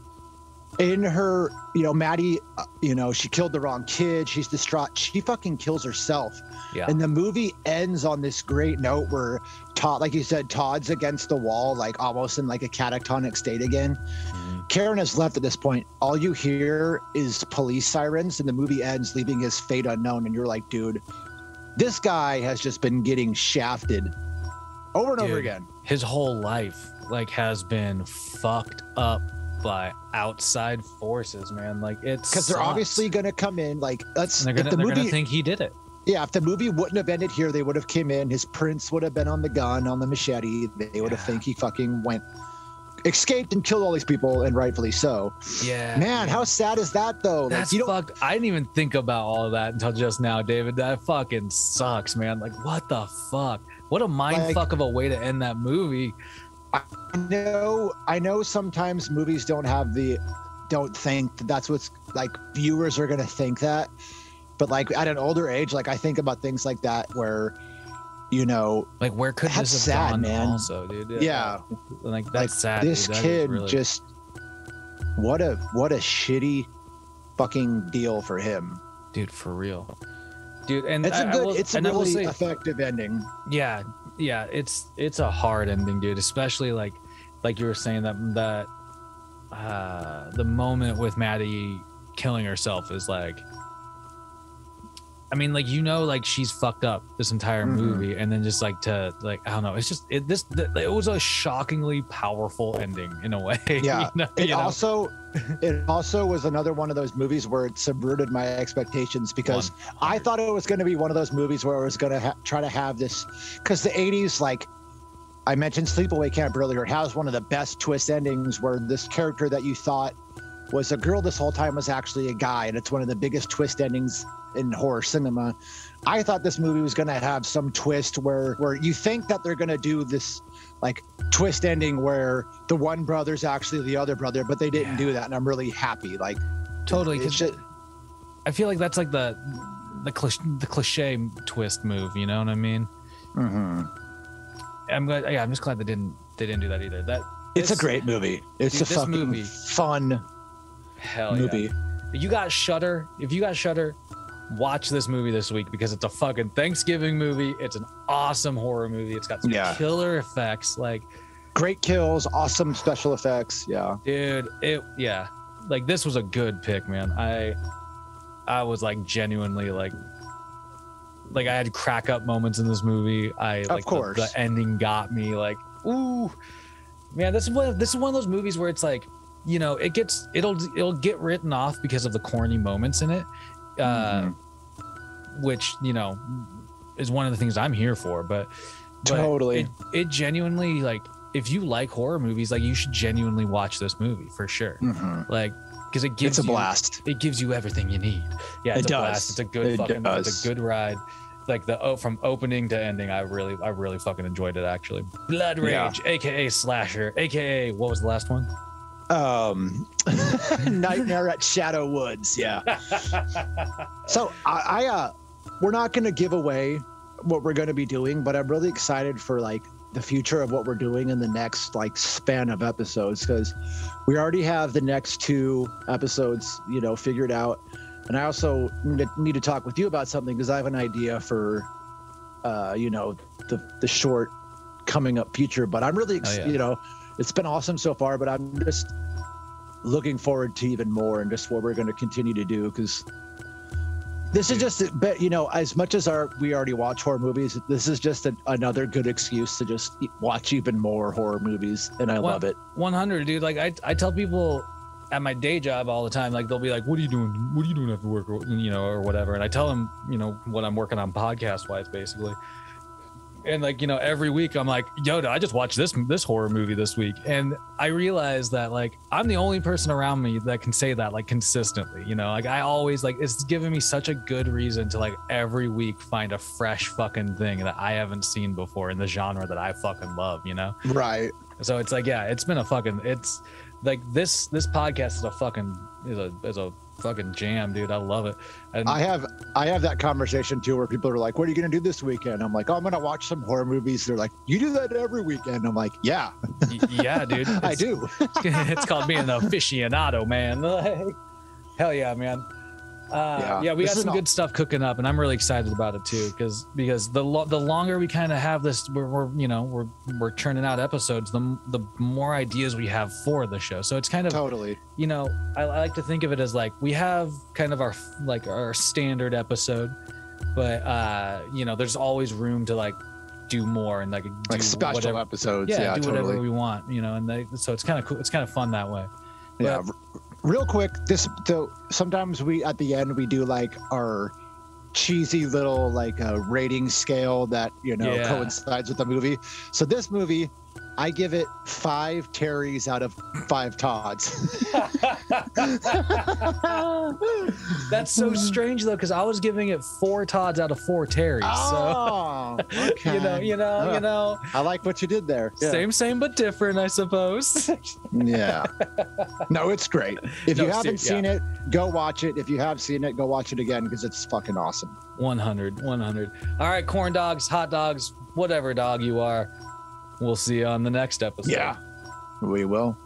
in her, you know, Maddie, you know, she killed the wrong kid. She's distraught. She fucking kills herself. Yeah. And the movie ends on this great note where Todd, like you said, Todd's against the wall, like almost in like a catatonic state again. Karen has left at this point. All you hear is police sirens, and the movie ends, leaving his fate unknown. And you're like, dude, this guy has just been getting shafted over and over again. His whole life, like, has been fucked up by outside forces, man. Like, it's because they're obviously gonna come in. Like, they're gonna think he did it. Yeah, if the movie wouldn't have ended here, they would have came in. His prints would have been on the gun, on the machete. They would have think he fucking escaped and killed all these people, and rightfully so. Yeah, man, how sad is that though? That's fucked. I didn't even think about all of that until just now, David. That fucking sucks, man. Like, what the fuck? What a mind fuck of a way to end that movie. I know sometimes movies don't think that's what's like, viewers are gonna think that, but like at an older age, like I think about things like that where, you know, like, where could this have gone, man? Also, dude. Yeah. Like, that's sad. This kid really... just what a shitty fucking deal for him, dude, for real, dude. And it's a really effective ending. Yeah, it's a hard ending, dude. Especially like you were saying that the moment with Maddie killing herself is like, I mean, like, like she's fucked up this entire movie, and then just like I don't know, it's just it was a shockingly powerful ending in a way. Yeah. It also was another one of those movies where it subverted my expectations, because I thought it was going to be one of those movies where it was going to try to have this, because the 80s, like I mentioned Sleepaway Camp earlier, it has one of the best twist endings where this character that you thought was a girl this whole time was actually a guy, and it's one of the biggest twist endings in horror cinema. I thought this movie was going to have some twist where you think that they're going to do this like twist ending where the one brother's actually the other brother, but they didn't do that, and I'm really happy. Like, totally. I feel like that's like the cliche twist move. You know what I mean? Mm-hmm. I'm glad. Yeah, I'm just glad they didn't do that either. It's a great movie. It's a fucking fun movie. If you got Shudder, watch this movie this week, because it's a fucking Thanksgiving movie. It's an awesome horror movie. It's got some killer effects, like great kills, awesome special effects. Yeah, dude. Like this was a good pick, man. I was like genuinely like I had crack up moments in this movie. Of course, the ending got me. Like, ooh, man, this is one of those movies where it's like, it'll get written off because of the corny moments in it. Which is one of the things I'm here for, but totally it genuinely, like, if you like horror movies, like, you should genuinely watch this movie for sure. Like, because it's a blast. It gives you everything you need. Yeah, it's a blast. It's a good it's a good ride. Like from opening to ending, I really fucking enjoyed it, actually. Blood Rage, aka Slasher, aka what was the last one? Nightmare at Shadow Woods. Yeah. So we're not going to give away what we're going to be doing, but I'm really excited for like the future of what we're doing in the next like span of episodes, because we already have the next 2 episodes, figured out. And I also need to talk with you about something, because I have an idea for, the short coming up future. But I'm really, it's been awesome so far, but I'm just looking forward to even more, and just what we're going to continue to do, because this is just, as much as we already watch horror movies, this is just another good excuse to just watch even more horror movies, and I love it. 100, dude. Like I tell people at my day job all the time, like they'll be like, what are you doing? What are you doing after work? Or whatever. And I tell them, what I'm working on podcast wise, basically. And like, every week I'm like, yo, I just watched this horror movie this week. And I realized that like, I'm the only person around me that can say that like consistently, like I always like, it's given me such a good reason to like every week find a fresh fucking thing that I haven't seen before in the genre that I fucking love, Right. So it's like, yeah, it's like this podcast is a fucking jam, dude. I love it. And I have that conversation too, where people are like, what are you gonna do this weekend? I'm like, I'm gonna watch some horror movies. They're like, you do that every weekend? I'm like, yeah. Yeah, dude. I do. It's called being an aficionado, man. Like, hell yeah, man. We got some good stuff cooking up, and I'm really excited about it too, because the longer we kind of have this, we're churning out episodes, the more ideas we have for the show. So it's kind of totally, I like to think of it as like we have kind of our standard episode, but there's always room to like do more and like do special whatever, episodes. Yeah, do whatever we want, and so it's kind of cool. It's kind of fun that way. Yeah. Real quick, sometimes we at the end we do like our cheesy little like rating scale that coincides with the movie. So this movie, I give it 5 Terrys out of 5 Todds. That's so strange though, because I was giving it 4 Todds out of 4 Terrys. Oh, so okay. I like what you did there. Yeah. Same but different, I suppose. Yeah. No, it's great. If you haven't seen it, go watch it. If you have seen it, go watch it again, because it's fucking awesome. 100. All right, corn dogs, hot dogs, whatever dog you are. We'll see you on the next episode. Yeah, we will.